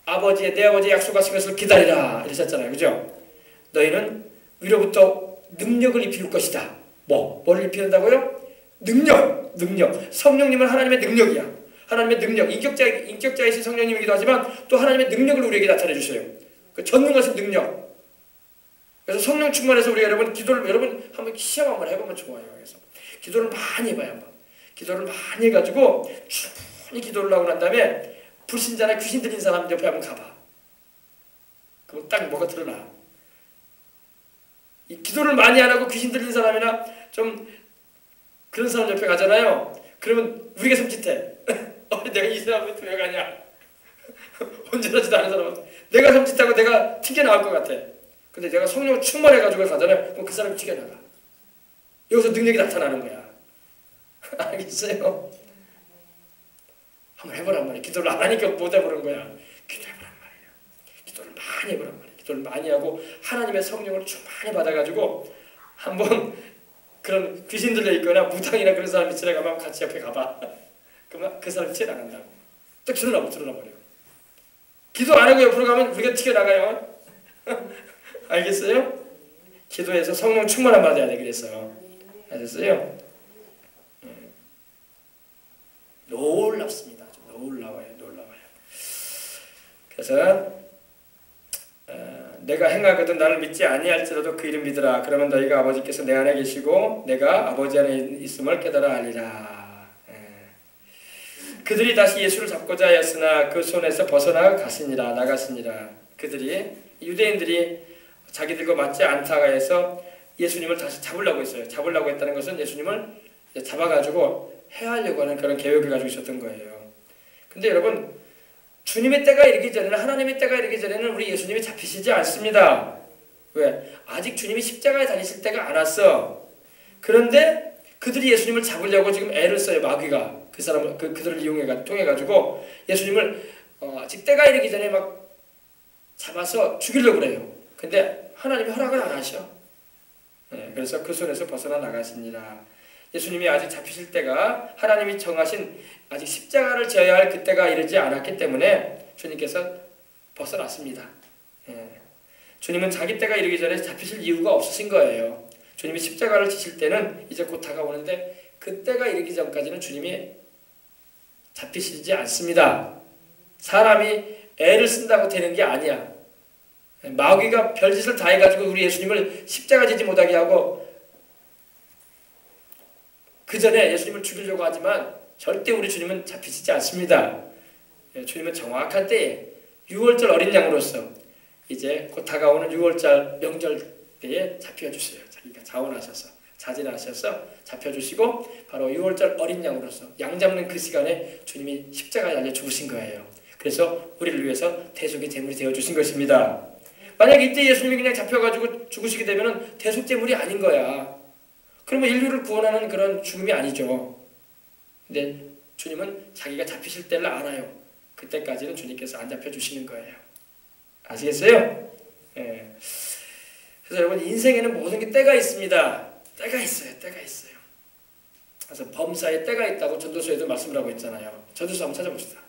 내 아버지의 약속하신 것을 기다리라 이러셨잖아요. 그죠? 너희는 위로부터 능력을 입힐 것이다. 뭘 입힌다고요? 능력. 성령님은 하나님의 능력이야. 하나님의 능력, 인격자이신 성령님이기도 하지만 또 하나님의 능력을 우리에게 나타내 주세요. 그 전능하신 능력. 그래서 성령 충만해서 우리 여러분 한번 시험 한번 해보면 좋아요. 그래서 기도를 많이 해봐요. 한번. 기도를 많이 해가지고 충분히 기도를 하고 난 다음에 불신자나 귀신 들린 사람 옆에 한번 가봐. 그럼 딱 뭐가 드러나. 이 기도를 많이 안 하고 귀신 들린 사람이나 좀 그런 사람 옆에 가잖아요. 그러면 우리가 섬찟해. 내가 이 사람한테 왜 가냐? 온전하지도 않은 사람한테 내가 섬찟하고 내가 튕겨나갈 것 같아. 근데 내가 성령을 충만해가지고 가잖아요. 그럼 그 사람이 튀겨나가. 여기서 능력이 나타나는 거야. 알겠어요? 한번 해보란 말이야. 기도를 안 하니까 못 해보는 거야. 기도해보란 말이에요. 기도를 많이 해보란 말이에요. 기도를 많이 하고 하나님의 성령을 충만히 받아가지고 한번 그런 귀신 들려 있거나 무당이나 그런 사람이 지나가면 같이 옆에 가봐. 그러면 그 사람이 튀어나간다고. 딱 드러나버려요. 기도 안 하고 옆으로 가면 우리가 튀어나가요. 알겠어요? 기도해서 성령 충만함 받아야 돼. 그래서 알겠어요? 놀랍습니다. 놀라워요. 그래서 내가 행하거든 나를 믿지 아니할지라도 그 이름 믿으라. 그러면 너희가 아버지께서 내 안에 계시고 내가 아버지 안에 있음을 깨달아 알리라. 그들이 다시 예수를 잡고자 하였으나 그 손에서 벗어나 나갔으니라. 그들이 유대인들이 자기들과 맞지 않다가 해서 예수님을 다시 잡으려고 했어요. 잡으려고 했다는 것은 예수님을 잡아가지고 해하려고 하는 그런 계획을 가지고 있었던 거예요. 근데 여러분 주님의 때가 이르기 전에는 하나님의 때가 이르기 전에는 우리 예수님이 잡히시지 않습니다. 왜? 아직 주님이 십자가에 달리실 때가 안 왔어. 그런데 그들이 예수님을 잡으려고 지금 애를 써요. 마귀가 그들을 통해 가지고 예수님을 아직 때가 이르기 전에 막 잡아서 죽이려고 그래요. 근데 하나님이 허락을 안 하셔. 그래서 그 손에서 벗어나 나가시니라. 예수님이 아직 잡히실 때가 하나님이 정하신 아직 십자가를 져야 할 그때가 이르지 않았기 때문에 주님께서 벗어났습니다. 주님은 자기 때가 이르기 전에 잡히실 이유가 없으신 거예요. 주님이 십자가를 지실 때는 이제 곧 다가오는데 그때가 이르기 전까지는 주님이 잡히시지 않습니다. 사람이 애를 쓴다고 되는 게 아니야. 마귀가 별짓을 다 해가지고 우리 예수님을 십자가 지지 못하게 하고 그 전에 예수님을 죽이려고 하지만 절대 우리 주님은 잡히시지 않습니다. 주님은 정확한 때에 6월절 어린 양으로서 이제 곧 다가오는 6월절 명절 때에 잡혀주세요. 자기가 자원하셔서 자진하셔서 잡혀주시고 바로 6월절 어린 양으로서 양 잡는 그 시간에 주님이 십자가에 달려 죽으신 거예요. 그래서 우리를 위해서 대속의 제물이 되어주신 것입니다. 만약 이때 예수님이 그냥 잡혀가지고 죽으시게 되면 대속 제물이 아닌 거야. 그러면 인류를 구원하는 그런 죽음이 아니죠. 근데 주님은 자기가 잡히실 때를 알아요. 그때까지는 주님께서 안 잡혀주시는 거예요. 아시겠어요? 그래서 여러분 인생에는 모든 게 때가 있습니다. 때가 있어요. 그래서 범사에 때가 있다고 전도서에도 말씀을 하고 있잖아요. 전도서 한번 찾아봅시다.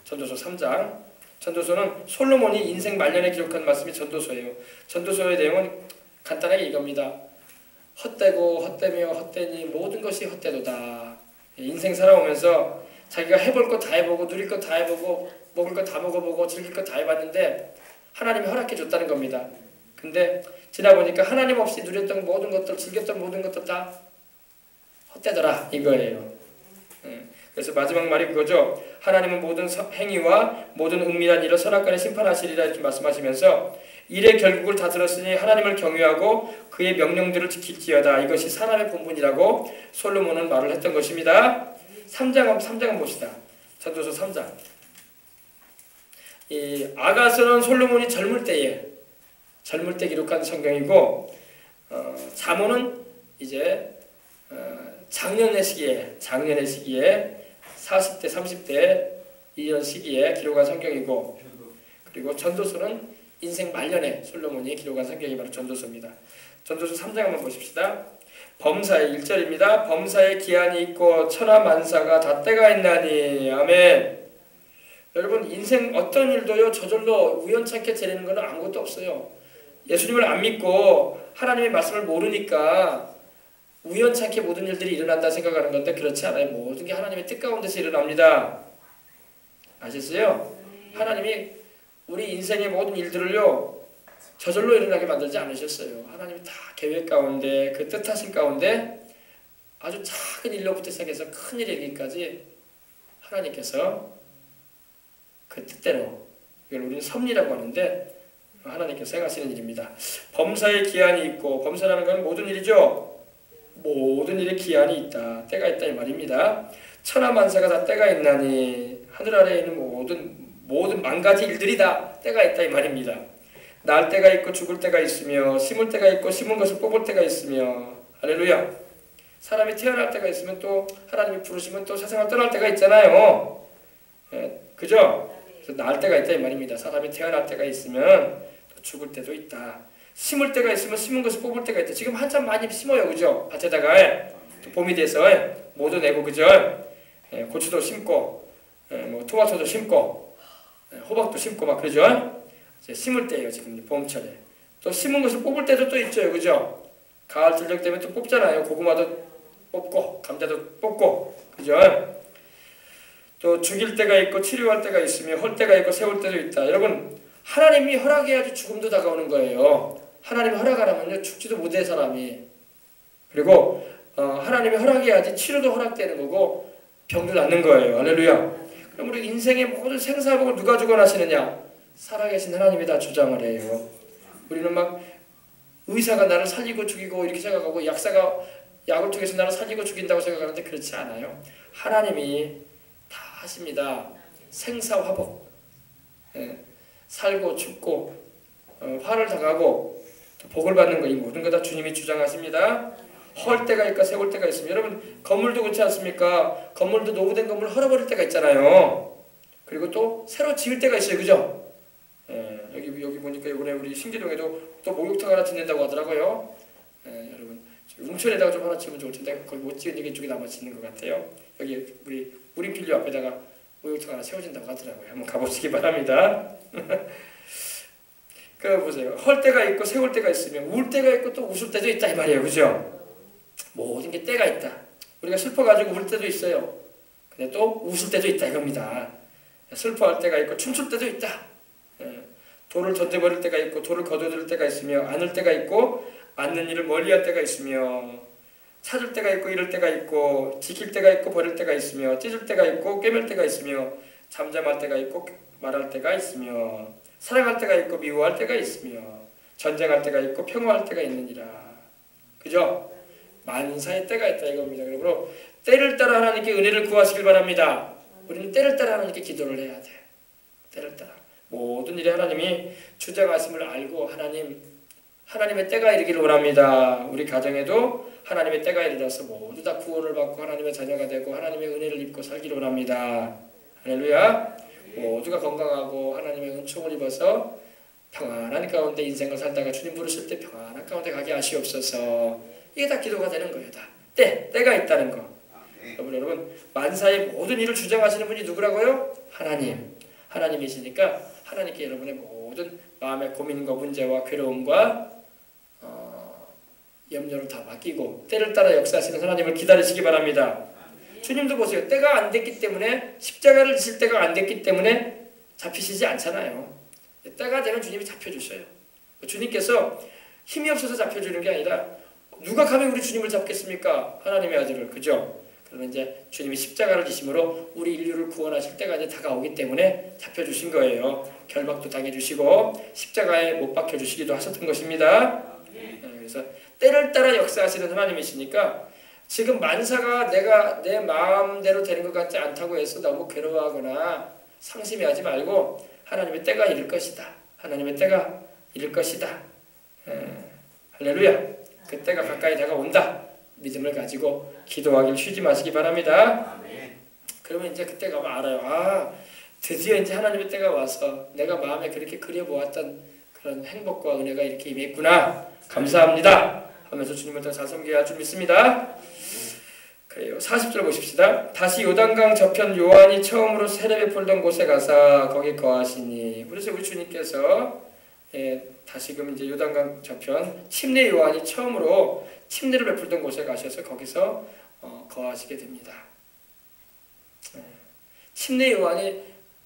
전도서 3장. 전도서는 솔로몬이 인생 말년에 기록한 말씀이 전도서예요. 전도서의 내용은 간단하게 이겁니다. 헛되고 헛되며 헛되니 모든 것이 헛되도다. 인생 살아오면서 자기가 해볼 거 다 해보고 누릴 거 다 해보고 먹을 거 다 먹어보고 즐길 거 다 해봤는데 하나님이 허락해 줬다는 겁니다. 근데 지나보니까 하나님 없이 누렸던 모든 것들, 즐겼던 모든 것들 다 헛되더라 이거예요. 그래서 마지막 말이 그거죠. 하나님은 모든 행위와 모든 은밀한 일을 선악간에 심판하시리라 이렇게 말씀하시면서 일의 결국을 다 들었으니 하나님을 경외하고 그의 명령들을 지킬지어다. 이것이 사람의 본분이라고 솔로몬은 말을 했던 것입니다. 3장은 봅시다. 전도서 3장. 이 아가서는 솔로몬이 젊을 때 기록한 성경이고 잠언은 이제 장년의 시기에 40대 30대 이런 시기에 기록한 성경이고, 그리고 전도서는 인생 말년에 솔로몬이 기록한 성경이 바로 전도서입니다. 전도서 3장 한번 보십시다. 범사의 1절입니다. 범사의 기한이 있고 천하만사가 다 때가 있나니. 아멘. 여러분, 인생 어떤 일도요 저절로 우연찮게 되는 건 아무것도 없어요. 예수님을 안 믿고 하나님의 말씀을 모르니까 우연찮게 모든 일들이 일어난다 생각하는 건데 그렇지 않아요. 모든 게 하나님의 뜻 가운데서 일어납니다. 아셨어요? 하나님이 우리 인생의 모든 일들을요 저절로 일어나게 만들지 않으셨어요. 하나님이 다 계획 가운데 그 뜻하신 가운데 아주 작은 일로부터 시작해서 큰 일에 이르기까지 하나님께서 그 뜻대로, 이걸 우리는 섭리라고 하는데 하나님께서 행하시는 일입니다. 범사의 기한이 있고, 범사라는 건 모든 일이죠. 모든 일에 기한이 있다, 때가 있다 이 말입니다. 천하만사가 다 때가 있나니. 하늘 아래에 있는 모든 만 가지 일들이 다 때가 있다 이 말입니다. 날 때가 있고 죽을 때가 있으며, 심을 때가 있고 심은 것을 뽑을 때가 있으며. 할렐루야. 사람이 태어날 때가 있으면 또 하나님이 부르시면 또 세상을 떠날 때가 있잖아요. 그죠? 그래서 날 때가 있다 이 말입니다. 사람이 태어날 때가 있으면 또 죽을 때도 있다. 심을 때가 있으면 심은 것을 뽑을 때가 있다. 지금 한참 많이 심어요, 그죠? 밭에다가 또 봄이 돼서 모두 내고, 그죠? 고추도 심고, 뭐 토마토도 심고, 호박도 심고 막 그러죠? 이제 심을 때예요, 지금 봄철에. 또 심은 것을 뽑을 때도 또 있죠, 그죠? 가을 들녘 되면 또 뽑잖아요. 고구마도 뽑고, 감자도 뽑고, 그죠? 또 죽일 때가 있고 치료할 때가 있으며 헐 때가 있고 세울 때도 있다. 여러분, 하나님이 허락해야지 죽음도 다가오는 거예요. 하나님이 허락 안 하면요 죽지도 못해 사람이. 그리고 하나님이 허락해야지 치료도 허락되는 거고 병도 낫는 거예요. 할렐루야. 그럼 우리 인생의 모든 생사복을 누가 주관하시느냐? 살아계신 하나님이 다 주장을 해요. 우리는 막 의사가 나를 살리고 죽이고 이렇게 생각하고 약사가 약을 통해서 나를 살리고 죽인다고 생각하는데 그렇지 않아요. 하나님이 다 하십니다. 생사화복. 살고 죽고 화를 당하고 또 복을 받는 거, 이 모든 거 다 주님이 주장하십니다. 헐 때가 있고 세울 때가 있습니다. 여러분, 건물도 그렇지 않습니까? 건물도 노후된 건물 헐어버릴 때가 있잖아요. 그리고 또 새로 지을 때가 있어요, 그죠? 여기 보니까 이번에 우리 신기동에도 또 목욕탕 하나 짓는다고 하더라고요. 여러분, 웅천에다가 좀 하나 지으면 좋을 텐데 거기 못 지은 게 이쪽에 남아 짓는 것 같아요. 여기 우리 우림필류 앞에다가 목욕탕 하나 세워진다고 하더라고요. 한번 가보시기 바랍니다. 그 보세요. 헐 때가 있고 세울 때가 있으며 울 때가 있고 또 웃을 때도 있다 이 말이에요, 그죠? 모든 게 때가 있다. 우리가 슬퍼가지고 울 때도 있어요. 근데 또 웃을 때도 있다 이겁니다. 슬퍼할 때가 있고 춤출 때도 있다. 돌을 던져버릴 때가 있고 돌을 거둬들 때가 있으며 안을 때가 있고 안는 일을 멀리할 때가 있으며 찾을 때가 있고 잃을 때가 있고 지킬 때가 있고 버릴 때가 있으며 찢을 때가 있고 꿰맬 때가 있으며 잠잠할 때가 있고 말할 때가 있으며 사랑할 때가 있고 미워할 때가 있으며 전쟁할 때가 있고 평화할 때가 있느니라. 그죠? 만사의 때가 있다 이겁니다. 그러므로 때를 따라 하나님께 은혜를 구하시길 바랍니다. 우리는 때를 따라 하나님께 기도를 해야 돼. 때를 따라 모든 일에 하나님이 주장하심을 알고 하나님의 때가 이르기를 원합니다. 우리 가정에도 하나님의 때가 이르러서 모두 다 구원을 받고 하나님의 자녀가 되고 하나님의 은혜를 입고 살기를 원합니다. 할렐루야. 모두가 건강하고 하나님의 은총을 입어서 평안한 가운데 인생을 살다가 주님 부르실 때 평안한 가운데 가게 하시옵소서. 이게 다 기도가 되는 거예요. 다 때가 있다는 거. 여러분 만사의 모든 일을 주장하시는 분이 누구라고요? 하나님. 하나님이시니까 하나님께 여러분의 모든 마음의 고민과 문제와 괴로움과 염려를 다 맡기고 때를 따라 역사하시는 하나님을 기다리시기 바랍니다. 주님도 보세요. 때가 안 됐기 때문에 십자가를 지실 때가 안 됐기 때문에 잡히시지 않잖아요. 때가 되면 주님이 잡혀주셔요. 주님께서 힘이 없어서 잡혀주는 게 아니라 누가 감히 우리 주님을 잡겠습니까? 하나님의 아들을. 그죠? 그러면 이제 주님이 십자가를 지심으로 우리 인류를 구원하실 때가 이제 다가오기 때문에 잡혀주신 거예요. 결박도 당해주시고 십자가에 못 박혀주시기도 하셨던 것입니다. 그래서 때를 따라 역사하시는 하나님이시니까 지금 만사가 내 마음대로 되는 것 같지 않다고 해서 너무 괴로워하거나 상심해하지 말고 하나님의 때가 이를 것이다. 하나님의 때가 이를 것이다. 할렐루야. 그 때가 가까이 다가온다. 믿음을 가지고 기도하길 쉬지 마시기 바랍니다. 그러면 이제 그때 가면 알아요. 드디어 이제 하나님의 때가 와서 내가 마음에 그렇게 그려보았던 그런 행복과 은혜가 이렇게 임했구나. 감사합니다. 하면서 주님을 더 잘 섬겨야 할 줄 믿습니다. 그래요. 40절 보십시다. 다시 요단강 저편 요한이 처음으로 세례 베풀던 곳에 가서 거기 거하시니. 그래서 우리 주님께서 다시금 이제 요단강 저편 침례 요한이 처음으로 침례를 베풀던 곳에 가셔서 거기서 거하시게 됩니다. 침례 요한이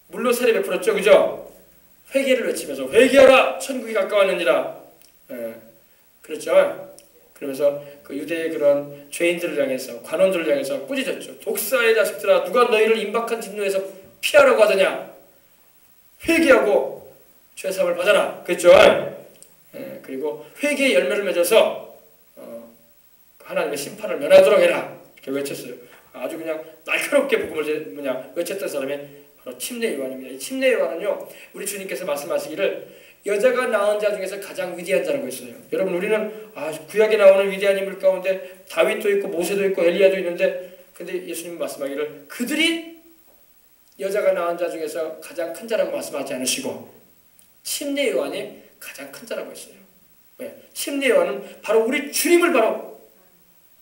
물로 세례 베풀었죠, 그죠? 회개를 외치면서 회개하라, 천국이 가까웠느니라. 그렇죠. 그러면서 그 유대의 그런 죄인들을 향해서 관원들을 향해서 꾸짖었죠. 독사의 자식들아, 누가 너희를 임박한 진노에서 피하라고 하더냐? 회개하고 죄사함을 받아라. 그렇죠. 그리고 회개의 열매를 맺어서 하나님의 심판을 면하도록 해라. 이렇게 외쳤어요. 아주 그냥 날카롭게 복음을 외쳤던 사람이 바로 침례 요한입니다. 이 침례 요한은요, 우리 주님께서 말씀하시기를 여자가 낳은 자 중에서 가장 위대한 자라고 했어요. 여러분, 우리는 구약에 나오는 위대한 인물 가운데 다윗도 있고 모세도 있고 엘리야도 있는데, 근데 예수님 말씀하기를 그들이 여자가 낳은 자 중에서 가장 큰 자라고 말씀하지 않으시고 침례 요한이 가장 큰 자라고 했어요. 왜? 침례 요한은 바로 우리 주님을 바로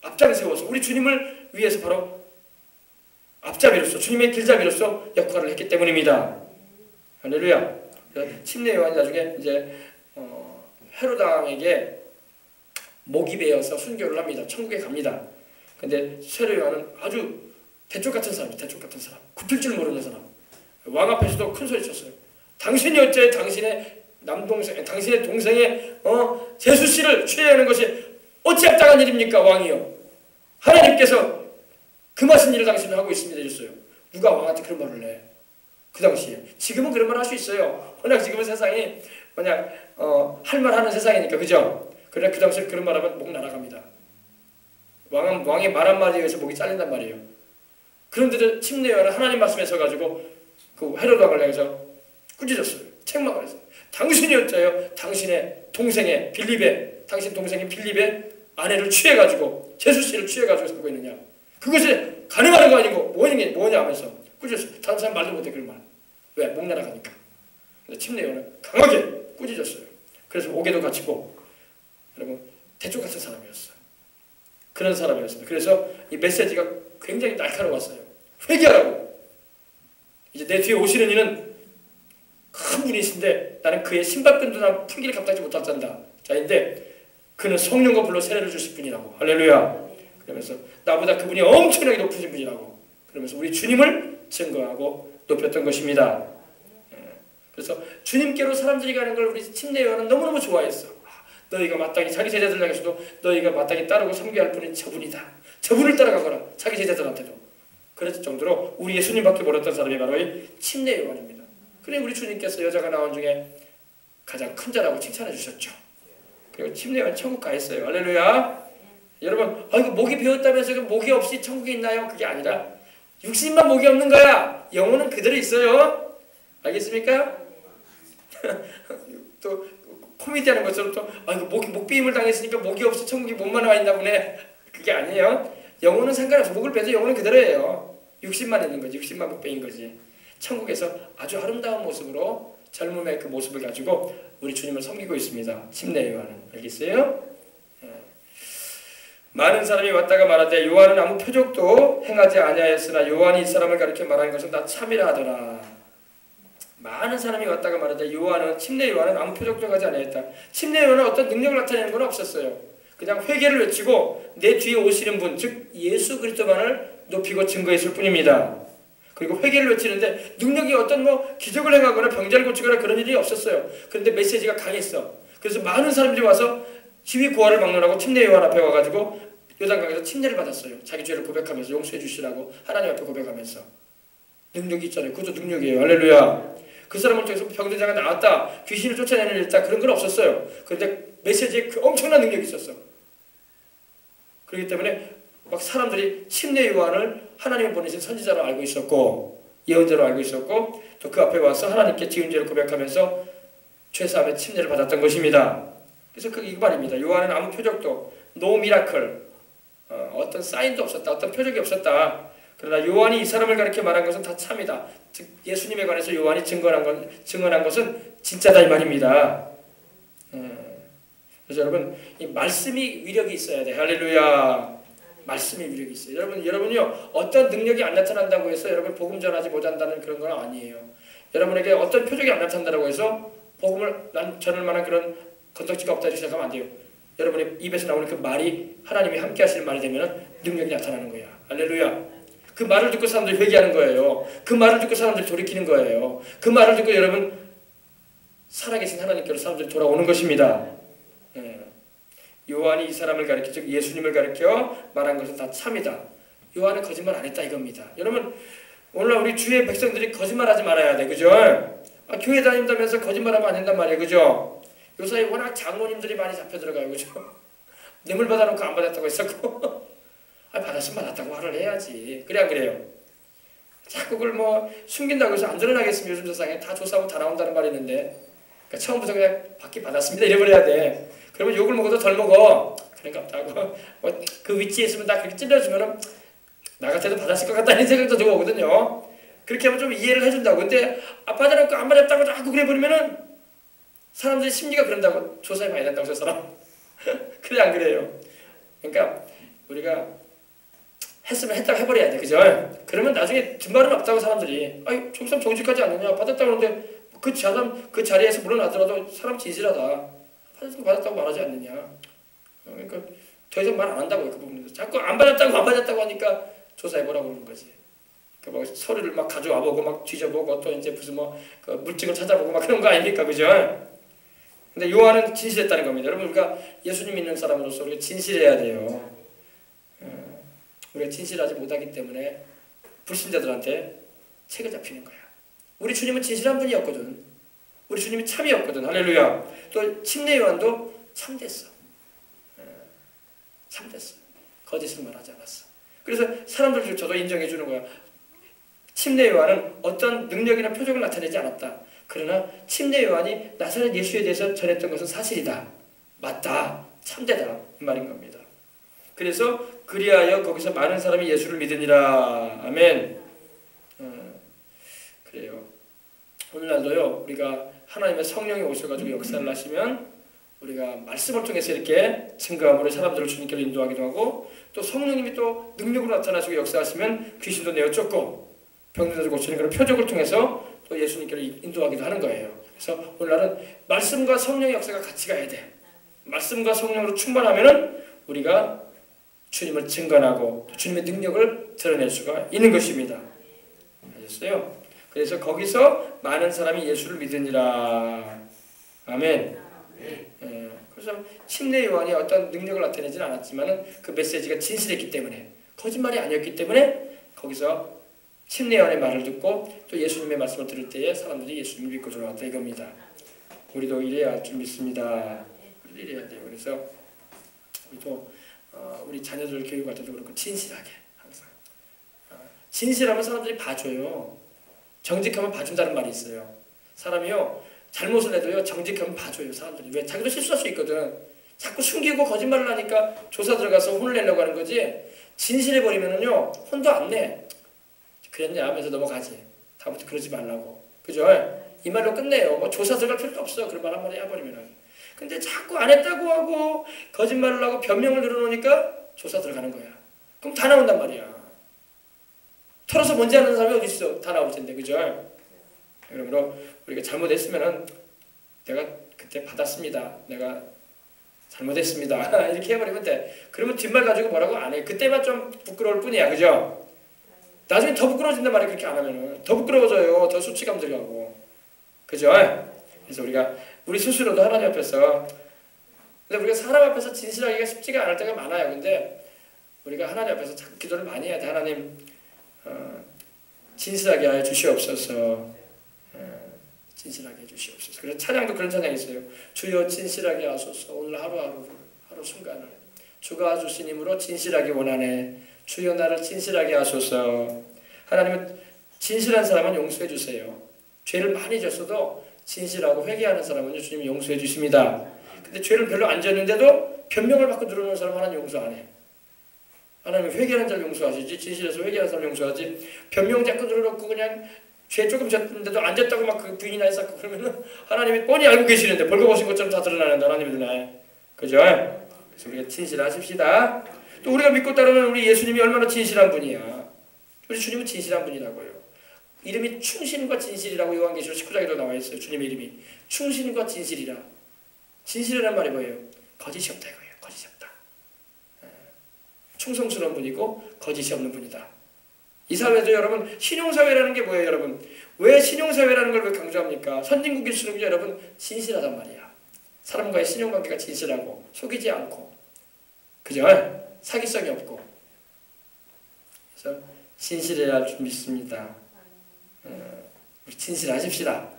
앞장에 세워서 우리 주님을 위해서 바로 앞잡이로서 주님의 길잡이로서 역할을 했기 때문입니다. 할렐루야. 침례 요한이 나중에 이제 헤롯 왕에게 목이 베어서 순교를 합니다. 천국에 갑니다. 근데 세례 요한은 아주 대쪽 같은 사람이에요. 대쪽 같은 사람. 굽힐 줄 모르는 사람. 왕 앞에서도 큰 소리 쳤어요. 당신이 어째 당신의 남동생, 당신의 동생의 제수 씨를 취해하는 것이 어찌 합당한 일입니까, 왕이요? 하나님께서 금하신 일을 당신은 하고 있습니다. 이랬어요. 누가 왕한테 그런 말을 해? 그 당시에. 지금은 그런 말 할 수 있어요. 워낙 지금은 세상이 할 말 하는 세상이니까, 그죠? 그래, 그 당시에 그런 말 하면 목 날아갑니다. 왕의 말 한마디에 의해서 목이 잘린단 말이에요. 그런데도 침례 요한은 하나님 말씀에 서가지고 그 헤롯 왕을 향해서 꾸짖었어요. 책망을 했어요. 당신이 어째요? 당신의 동생의 빌립의, 당신 동생인 빌립의 아내를 취해가지고, 제수 씨를 취해가지고 살고 있느냐? 그것이 가능한 거 아니고 뭐냐 하면서 꾸짖었어요. 다른 사람 말도 못해, 그런 말. 왜? 목 날아가니까. 그래서 침례 요한은 강하게 꾸짖었어요. 그래서 옥에도 갇히고, 여러분, 대쪽 같은 사람이었어요. 그런 사람이었습니다. 그래서 이 메시지가 굉장히 날카로웠어요. 회개하라고. 이제 내 뒤에 오시는 이는 큰 분이신데 나는 그의 신발끈도 풀기를 감당하지 못한단다. 자인데 그는 성령과 불로 세례를 주실 분이라고. 할렐루야. 그러면서 나보다 그분이 엄청나게 높으신 분이라고. 그러면서 우리 주님을 증거하고 높였던 것입니다. 그래서 주님께로 사람들이 가는 걸 우리 침례 요한은 너무너무 좋아했어. 너희가 마땅히 자기 제자들 향해서도 너희가 마땅히 따르고 섬겨야 할 분은 저분이다. 저분을 따라가거라. 자기 제자들한테도. 그랬을 정도로 우리 예수님밖에 모르던 사람이 바로 이 침례 요한입니다. 그래 우리 주님께서 여자가 나온 중에 가장 큰 자라고 칭찬해 주셨죠. 그리고 침례 요한 천국 가 있어요. 할렐루야. 여러분, 이거 목이 베었다면서 목이 없이 천국에 있나요? 그게 아니라 육신만 목이 없는 거야. 영혼은 그대로 있어요. 알겠습니까? 또 코미디하는 것처럼 또 목비임을 당했으니까 목이 없이 천국에 몸만 와 있나 보네. 그게 아니에요. 영혼은 상관없어. 목을 빼도 영혼은 그대로예요. 육신만 있는 거지. 육신만 못 빼인 거지. 천국에서 아주 아름다운 모습으로 젊음의 그 모습을 가지고 우리 주님을 섬기고 있습니다. 침례 요한은. 알겠어요? 많은 사람이 왔다가 말하되 요한은 아무 표적도 행하지 아니하였으나 요한이 이 사람을 가리켜 말한 것은 다 참이라 하더라. 많은 사람이 왔다가 말하되 침례 요한은 아무 표적도 하지 아니하였다. 침례 요한은 어떤 능력을 나타내는 건 없었어요. 그냥 회개를 외치고 내 뒤에 오시는 분, 즉 예수 그리스도만을 높이고 증거했을 뿐입니다. 그리고 회개를 외치는데 능력이 어떤 기적을 행하거나 병자를 고치거나 그런 일이 없었어요. 그런데 메시지가 강했어. 그래서 많은 사람들이 와서 지위 고하를 막론하고 침례 요한 앞에 와가지고 요단강에서 침례를 받았어요. 자기 죄를 고백하면서 용서해 주시라고 하나님 앞에 고백하면서. 능력이 있잖아요. 그것도 능력이에요. 할렐루야. 그 사람을 통해서 병든 자가 나왔다, 귀신을 쫓아내는 일 있다, 그런 건 없었어요. 그런데 메시지에 그 엄청난 능력이 있었어. 그렇기 때문에 막 사람들이 침례 요한을 하나님이 보내신 선지자로 알고 있었고 예언자로 알고 있었고 또 그 앞에 와서 하나님께 지은 죄를 고백하면서 죄사함의 침례를 받았던 것입니다. 그래서 그 이 말입니다. 요한은 아무 표적도 no miracle, 어떤 사인도 없었다, 어떤 표적이 없었다. 그러나 요한이 이 사람을 가리켜 말한 것은 다 참이다. 즉 예수님에 관해서 요한이 증언한 것은 진짜다 이 말입니다. 그래서 여러분 이 말씀이 위력이 있어야 돼. 할렐루야. 말씀이 위력이 있어요. 여러분요 어떤 능력이 안 나타난다고 해서 여러분 복음 전하지 못한다는 그런 건 아니에요. 여러분에게 어떤 표적이 안 나타난다고 해서 복음을 전할 만한 그런 건덕지가 없다고 생각하면 안 돼요. 여러분의 입에서 나오는 그 말이 하나님이 함께 하시는 말이 되면 능력이 나타나는 거야. 할렐루야. 그 말을 듣고 사람들이 회개하는 거예요. 그 말을 듣고 사람들이 돌이키는 거예요. 그 말을 듣고 여러분 살아계신 하나님께로 사람들이 돌아오는 것입니다. 요한이 이 사람을 가리켜, 즉 예수님을 가리켜 말한 것은 다 참이다. 요한은 거짓말 안 했다 이겁니다. 여러분 오늘날 우리 주의 백성들이 거짓말하지 말아야 돼. 그죠? 교회 다닌다면서 거짓말하면 안 된단 말이에요. 그죠? 요사이 워낙 장로님들이 많이 잡혀 들어가요. 그죠? 뇌물 받아놓고 안 받았다고 했었고 받았으면 받았다고 말을 해야지. 그래 안 그래요? 자꾸 그걸 숨긴다고 해서 안 드러나겠으면 요즘 세상에 다 조사하고 다 나온다는 말이 있는데 그러니까 처음부터 그냥 받았습니다 이래버려야 돼. 그러면 욕을 먹어도 덜 먹어. 그런가 보다고 그 위치에 있으면 다 그렇게 찔러주면은 나 같아도 받았을 것 같다는 생각도 좀 오거든요. 그렇게 하면 좀 이해를 해준다고. 근데 받아놓고 안 받았다고 자꾸 그래버리면은 사람들이 심리가 그런다고 조사해봐야 된다고 저 사람. 그래 안 그래요? 그러니까 우리가 했으면 했다고 해버려야 돼. 그죠? 그러면 나중에 뒷말은 없다고 사람들이 저 사람 정직하지 않느냐 받았다고 하는데 그 사람 그 자리에서 물러나더라도 사람 진실하다. 받았다고 말하지 않느냐. 그러니까 더 이상 말 안 한다고요. 그 부분에서. 자꾸 안 받았다고 하니까 조사해보라고 그러는 거지. 그러니까 서류를 막 가져와보고 막 뒤져보고 또 이제 무슨 그 물증을 찾아보고 막 그런 거 아닙니까? 그죠? 근데 요한은 진실했다는 겁니다. 여러분 우리가 예수님 믿는 사람으로서 우리가 진실해야 돼요. 우리가 진실하지 못하기 때문에 불신자들한테 책을 잡히는 거야. 우리 주님은 진실한 분이었거든. 우리 주님이 참이었거든. 할렐루야. 또 침례 요한도 참됐어. 참됐어. 거짓을 말하지 않았어. 그래서 사람들조차도 인정해 주는 거야. 침례 요한은 어떤 능력이나 표적을 나타내지 않았다. 그러나 침례 요한이 나사렛 예수에 대해서 전했던 것은 사실이다. 맞다. 참되다. 이 말인 겁니다. 그래서 그리하여 거기서 많은 사람이 예수를 믿으니라. 아멘. 그래요. 오늘날도요 우리가 하나님의 성령이 오셔가지고 역사를 하시면 우리가 말씀을 통해서 이렇게 증거함으로 사람들을 주님께로 인도하기도 하고 또 성령님이 또 능력으로 나타나시고 역사하시면 귀신도 내어 쫓고 병들도 고치는 그런 표적을 통해서 또 예수님께로 인도하기도 하는 거예요. 그래서 오늘날은 말씀과 성령의 역사가 같이 가야 돼. 말씀과 성령으로 충만하면은 우리가 주님을 증거하고 주님의 능력을 드러낼 수가 있는 것입니다. 아셨어요? 그래서 거기서 많은 사람이 예수를 믿으니라. 아멘. 그래서 침례 요한이 어떤 능력을 나타내지는 않았지만 그 메시지가 진실했기 때문에 거짓말이 아니었기 때문에 거기서 침례 요한의 말을 듣고 또 예수님의 말씀을 들을 때에 사람들이 예수님을 믿고 돌아왔다 이겁니다. 우리도 이래야 할 줄 믿습니다. 이래야 돼요. 그래서 우리도 우리 자녀들 교육할 때도 그렇고 진실하게 항상 진실하면 사람들이 봐줘요. 정직하면 봐준다는 말이 있어요. 사람이요 잘못을 해도요 정직하면 봐줘요. 사람들이. 왜? 자기도 실수할 수 있거든. 자꾸 숨기고 거짓말을 하니까 조사 들어가서 혼을 내려고 하는 거지. 진실해버리면은요 혼도 안 내. 그랬냐 하면서 넘어가지. 다음부터 그러지 말라고. 그죠? 이 말로 끝내요. 조사 들어갈 필요도 없어. 그런 말 한마디 해버리면은. 근데 자꾸 안 했다고 하고 거짓말을 하고 변명을 늘어놓으니까 조사 들어가는 거야. 그럼 다 나온단 말이야. 털어서 뭔지 아는 사람이 어디 있어? 다 나올 텐데, 그죠? 그러므로 우리가 잘못했으면은 내가 그때 받았습니다. 내가 잘못했습니다. 이렇게 해버리면 돼. 그러면 뒷말 가지고 뭐라고 안 해. 그때만 좀 부끄러울 뿐이야, 그죠? 나중에 더 부끄러워진단 말이야. 그렇게 안 하면은 더 부끄러워져요. 더 수치감 들어가고, 그죠? 그래서 우리 스스로도 하나님 앞에서, 근데 우리가 사람 앞에서 진실하기가 쉽지가 않을 때가 많아요. 근데 우리가 하나님 앞에서 자꾸 기도를 많이 해야 돼. 하나님 진실하게 하여 주시옵소서. 진실하게 해주시옵소서. 그래서 찬양도 그런 찬양이 있어요. 주여 진실하게 하소서. 오늘 하루하루를, 하루 순간을 주가 주신 힘으로 진실하게 원하네. 주여 나를 진실하게 하소서. 하나님은 진실한 사람은 용서해 주세요. 죄를 많이 졌어도 진실하고 회개하는 사람은 주님이 용서해 주십니다. 근데 죄를 별로 안 졌는데도 변명을 받고 들어오는 사람 하나님 용서 안 해. 하나님은 회개하는 자를 용서하시지, 진실해서 회개하는 사람을 용서하지, 변명 자꾸 들어놓고 그냥 죄 조금 졌는데도 안 졌다고 막 그 부인이나 했었고 그러면은 하나님이 뻔히 알고 계시는데 벌거벗은 것처럼 다 드러나는데 하나님이 눈에. 그죠? 그래서 우리가 진실하십시다. 또 우리가 믿고 따르는 우리 예수님이 얼마나 진실한 분이야. 우리 주님은 진실한 분이라고요. 이름이 충신과 진실이라고 요한계시록 19장에도 나와 있어요. 주님의 이름이 충신과 진실이라. 진실이라는 말이 뭐예요? 거짓이 없다 이거예요. 거짓이 없다. 충성스러운 분이고 거짓이 없는 분이다. 이 사회도 여러분 신용사회라는 게 뭐예요 여러분? 왜 신용사회라는 걸 왜 강조합니까? 선진국일수록 여러분 진실하단 말이야. 사람과의 신용관계가 진실하고 속이지 않고, 그죠? 사기성이 없고. 그래서 진실해야 할 줄 믿습니다. 우리 진실하십시다.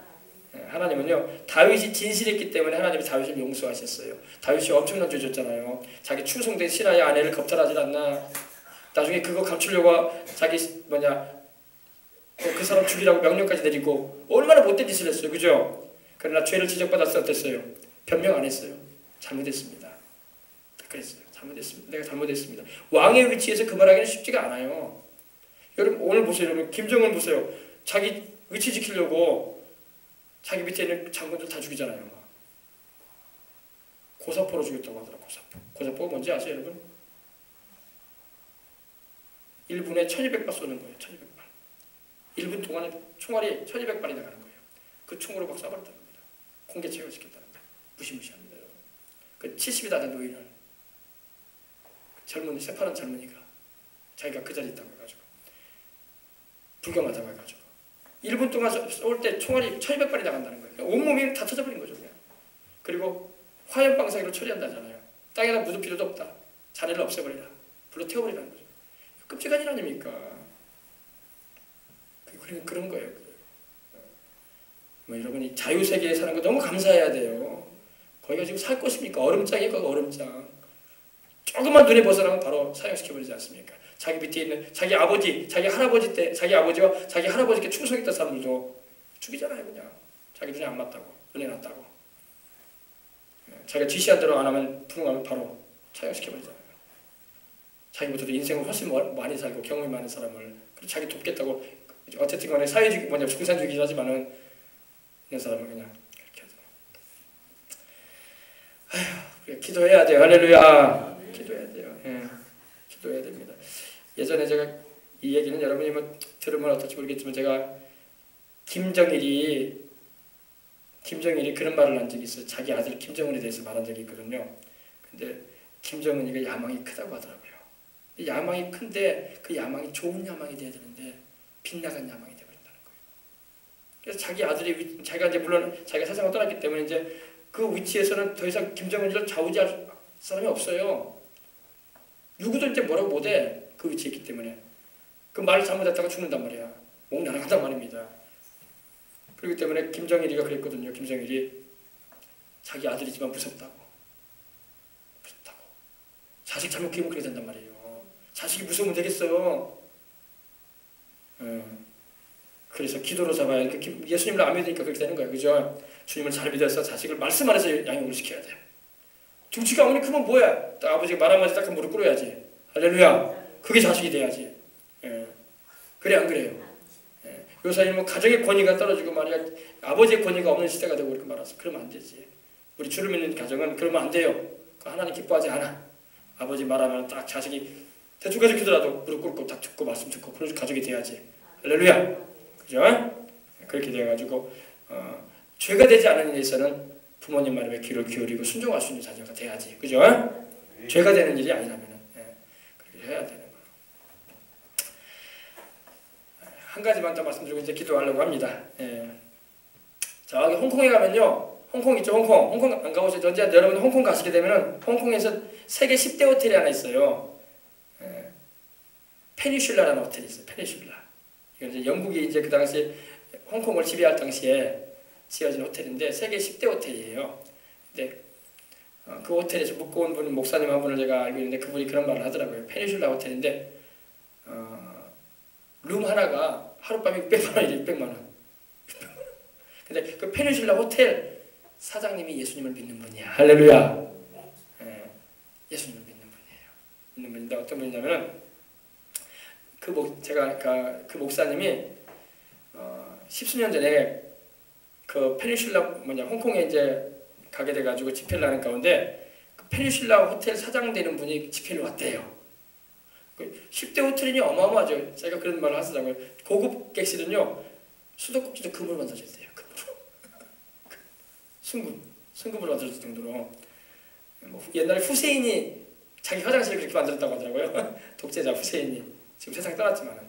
하나님은요 다윗이 진실했기 때문에 하나님이 다윗을 용서하셨어요. 다윗이 엄청난 죄 졌잖아요. 자기 충성된 신하의 아내를 겁탈하지 않나. 나중에 그거 감추려고 자기 그 사람 죽이라고 명령까지 내리고 얼마나 못된 짓을 했어요. 그죠? 그러나 죄를 지적받았을 때 어땠어요? 변명 안 했어요. 잘못했습니다. 그랬어요. 잘못했습니다. 내가 잘못했습니다. 왕의 위치에서 그 말하기는 쉽지가 않아요. 여러분 오늘 보세요. 여러분 김정은 보세요. 자기 위치 지키려고 자기 밑에 있는 장군들 다 죽이잖아요. 고사포로 죽였다고 하더라고요. 고사포가 뭔지 아세요 여러분? 1분에 1200발 쏘는 거예요. 1200발. 1분 동안에 총알이 1200발이 나가는 거예요. 그 총으로 막 쏴버렸다는 겁니다. 공개 제거시켰다는 거예요. 무시무시합니다. 여러분. 그 70이 다 된 노인을 젊은이, 새파란 젊은이가 자기가 그 자리에 있다고 해가지고 불경하다고 해가지고 1분 동안 쏠 때 총알이 1200발이 나간다는 거예요. 온몸이 다 터져버린 거죠. 그냥. 그리고 화염방사기로 처리한다잖아요. 땅에다 묻을 필요도 없다. 자네를 없애버리라. 불로 태워버리라는 거죠. 끔찍한 일 아닙니까? 그런 거예요. 여러분이 자유세계에 사는 거 너무 감사해야 돼요. 거기가 지금 살 것입니까? 얼음장이에요. 얼음장. 조금만 눈에 벗어나면 바로 사형시켜버리지 않습니까? 자기 밑에 있는 자기 아버지, 자기 할아버지 때 자기 아버지와 자기 할아버지께 충성했던 사람들도 죽이잖아요. 그냥 자기 눈에 안 맞다고, 눈에 났다고. 자기가 지시한 대로 안 하면 분홍하면 바로 사형시켜버리잖아요. 자기보다도 인생을 훨씬 많이 살고 경험이 많은 사람을 자기 돕겠다고 어쨌든 간에 사회주의 중산주의긴 하지만은 있는 사람을 그냥 그렇게 하죠. 우리가 기도해야 돼요. 할렐루야. 기도해야 돼요. 예. 기도해야 됩니다. 예전에 제가 이 얘기는 여러분이 들으면 어떨지 모르겠지만 제가 김정일이 그런 말을 한 적이 있어요. 자기 아들 김정은에 대해서 말한 적이 있거든요. 근데 김정은이가 야망이 크다고 하더라고요. 야망이 큰데 그 야망이 좋은 야망이 돼야 되는데 빗나간 야망이 되어버린다는 거예요. 그래서 자기 아들이 자기가 이제 물론 자기가 세상을 떠났기 때문에 이제 그 위치에서는 더 이상 김정은을 좌우지할 사람이 없어요. 누구도 이제 뭐라고 못해. 그 위치에 있기 때문에. 그 말을 잘못했다가 죽는단 말이야. 목 날아간단 말입니다. 그렇기 때문에 김정일이가 그랬거든요. 김정일이 자기 아들이지만 무섭다고. 자식 잘못 키우면 그렇게 된단 말이에요. 자식이 무서우면 되겠어요. 그래서 기도로 잡아야 예수님을 안 믿으니까 그렇게 되는 거예요. 그죠? 주님을 잘 믿어서 자식을 말씀 안에서 양육을 시켜야 돼. 등치가 아무리 크면 뭐야? 딱 아버지가 말 한마디 딱 무릎 꿇어야지. 할렐루야. 그게 자식이 돼야지. 그래 안 그래요? 요사이는 가정의 권위가 떨어지고 말이야 아버지의 권위가 없는 시대가 되고 이렇게 말았어. 그러면 안 되지. 우리 주를 믿는 가정은 그러면 안 돼요. 하나님 기뻐하지 않아. 아버지 말하면 딱 자식이 대충 기도라도 무릎 꿇고 딱 듣고 말씀 듣고 그런 가족이 돼야지. 할렐루야. 그죠? 그렇게 돼가지고 죄가 되지 않은 일에서는 부모님 말에 귀를 기울이고 순종할 수 있는 자녀가 돼야지. 그죠? 죄가 되는 일이 아니라면은 그렇게 해야 되는 거예요. 한 가지만 더 말씀드리고 이제 기도하려고 합니다. 자, 홍콩에 가면요. 홍콩 있죠, 홍콩 안 가보세요? 언제 여러분 홍콩 가시게 되면은 홍콩에서 세계 10대 호텔이 하나 있어요. 페니슐라라는 호텔이 있어요. 페니슐라. 이건 이제 영국이 이제 그 당시 홍콩을 지배할 당시에 지어진 호텔인데 세계 10대 호텔이에요. 근데 그 호텔에서 묵고 온 분 목사님 한 분을 제가 알고 있는데 그분이 그런 말을 하더라고요. 페니슐라 호텔인데 룸 하나가 하룻밤에 600만 원이래. 600만 원. 근데 그 페니슐라 호텔 사장님이 예수님을 믿는 분이야. 할렐루야. 예수님을 믿는 분이에요. 믿는 분인데 어떤 분이냐면은 제가 그 목사님이 10수년 전에 그 페니슐라 홍콩에 이제 가게 돼가지고 집회를 하는 가운데 그 페니슐라 호텔 사장 되는 분이 집회를 왔대요. 10대 호텔이니 어마어마하죠. 제가 그런 말을 하시더라고요. 고급 객실은요 수도꼭지도 금으로 만들어졌대요. 순금으로 만들어질 정도로. 옛날에 후세인이 자기 화장실을 그렇게 만들었다고 하더라고요. 독재자 후세인이. 지금 세상 떠났지만은.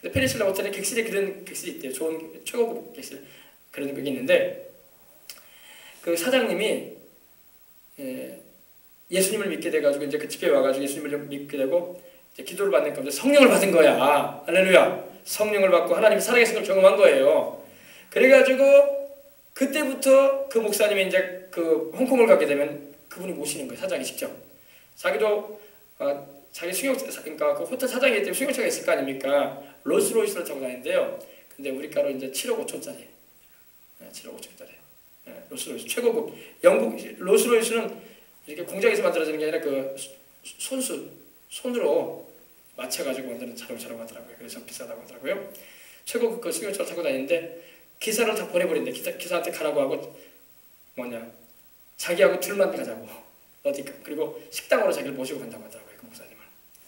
근데 페니슐라 호텔에 객실에 그런 객실이 있대요. 좋은 최고급 객실 그런 게 있는데 그 사장님이 예수님을 믿게 돼가지고 이제 그 집회에 와가지고 예수님을 믿게 되고 이제 기도를 받는 가운데 성령을 받은 거야. 할렐루야. 성령을 받고 하나님이 살아계신 걸 경험한 거예요. 그래가지고 그때부터 그 목사님이 이제 그 홍콩을 가게 되면 그분이 모시는 거예요. 사장이 직접. 자기도 자기 그러니까 그 호텔 사장이기 때문에 승용차가 있을 거 아닙니까? 롤스로이스를 타고 다니는데요. 근데 우리가로 이제 7억 5천짜리. 7억 5천짜리. 롤스로이스 최고급. 영국 롤스로이스는 이렇게 공장에서 만들어지는 게 아니라 그 손으로 맞춰가지고 만드는 자동차라고 하더라고요. 그래서 비싸다고 하더라고요. 최고급 그 승용차를 타고 다니는데 기사를 다 보내버린대. 기사한테 가라고 하고 자기하고 둘만 가자고 어디 그리고 식당으로 자기를 모시고 간다고 하더라고요. 그 목사님을.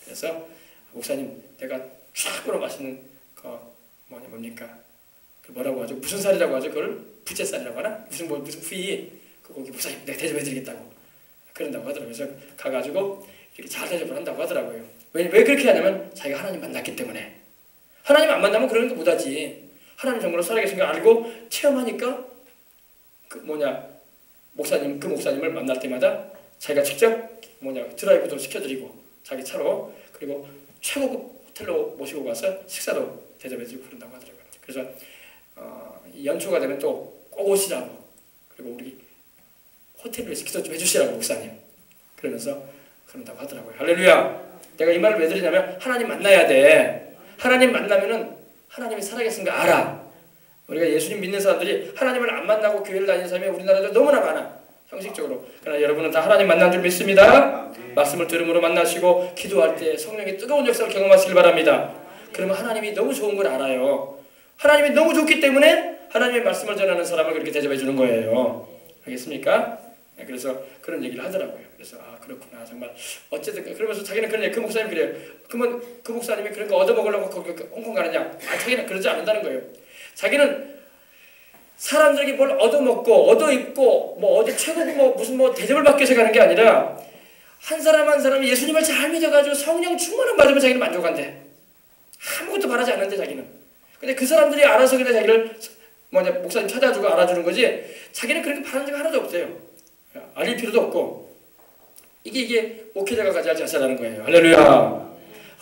그래서 목사님 내가 최고로 맛있는 거 뭡니까? 그 뭐라고 하죠? 무슨 살이라고 하죠? 그걸 부채살이라고 하나? 무슨 부위 그 고기 목사님 내가 대접해드리겠다고 그런다고 하더라고요. 그래서 가가지고 이렇게 잘 대접을 한다고 하더라고요. 왜 그렇게 하냐면 자기가 하나님 만났기 때문에. 하나님 안 만나면 그런 거 못하지. 하나님 정말로 살아계신 걸 알고 체험하니까 그 목사님을 만날 때마다 자기가 직접 드라이브도 시켜드리고 자기 차로 그리고 최고급 호텔로 모시고 가서 식사도 대접해주고 그런다고 하더라고요. 그래서 연초가 되면 또 꼭 오시라고 그리고 우리 호텔을 위해서 기도 좀 해주시라고 목사님 그러면서 그런다고 하더라고요. 할렐루야. 내가 이 말을 왜 드리냐면 하나님 만나야 돼. 하나님 만나면은 하나님이 살아계신 거 알아. 우리가 예수님 믿는 사람들이 하나님을 안 만나고 교회를 다니는 사람이 우리나라에 너무나 많아. 형식적으로. 그러나 여러분은 다 하나님 만난 줄 믿습니다. 말씀을 들음으로 만나시고 기도할 때 성령의 뜨거운 역사를 경험하시길 바랍니다. 그러면 하나님이 너무 좋은 걸 알아요. 하나님이 너무 좋기 때문에 하나님의 말씀을 전하는 사람을 그렇게 대접해 주는 거예요. 알겠습니까? 그래서 그런 얘기를 하더라고요. 그래서 그렇구나 정말 어쨌든 그러면서 자기는 그런 얘기, 그 목사님 그래요. 그러면 그 목사님이 그런 거 얻어먹으려고 거기 홍콩 가느냐? 자기는 그러지 않는다는 거예요. 자기는 사람들에게 뭘 얻어먹고 얻어입고 어디 최고고 무슨 대접을 받기 위해서 가는 게 아니라 한 사람 한 사람이 예수님을 잘 믿어가지고 성령 충만을 받으면 자기는 만족한대. 아무것도 바라지 않는데 자기는. 근데 그 사람들이 알아서 그냥 자기를 목사님 찾아주고 알아주는 거지 자기는 그렇게 바라는 적 하나도 없대요. 알릴 필요도 없고 이게 목회자가 가져야 할 자세라는 거예요. 할렐루야.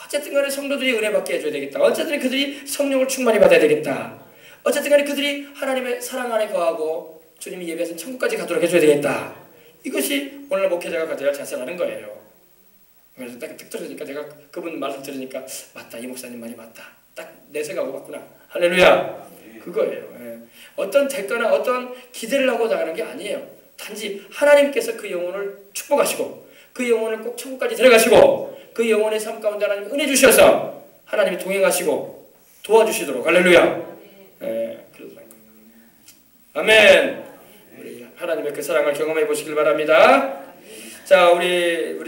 어쨌든 간에 성도들이 은혜 받게 해줘야 되겠다. 어쨌든 그들이 성령을 충만히 받아야 되겠다. 어쨌든 간에 그들이 하나님의 사랑 안에 거하고 주님이 예배하신 천국까지 가도록 해줘야 되겠다. 이것이 오늘 목회자가 가져야 할 자세라는 거예요. 그래서 딱 떨어지니까 내가 그분 말을 들으니까 맞다. 이 목사님 말이 맞다. 딱 내 생각하고 맞구나. 할렐루야. 그거예요. 어떤 대가나 어떤 기대를 하고 나가는 게 아니에요. 단지 하나님께서 그 영혼을 축복하시고 그 영혼을 꼭 천국까지 데려가시고 그 영혼의 삶 가운데 하나님 은혜 주셔서 하나님이 동행하시고 도와주시도록 할렐루야. 아멘. 우리 하나님의 그 사랑을 경험해 보시길 바랍니다. 자, 우리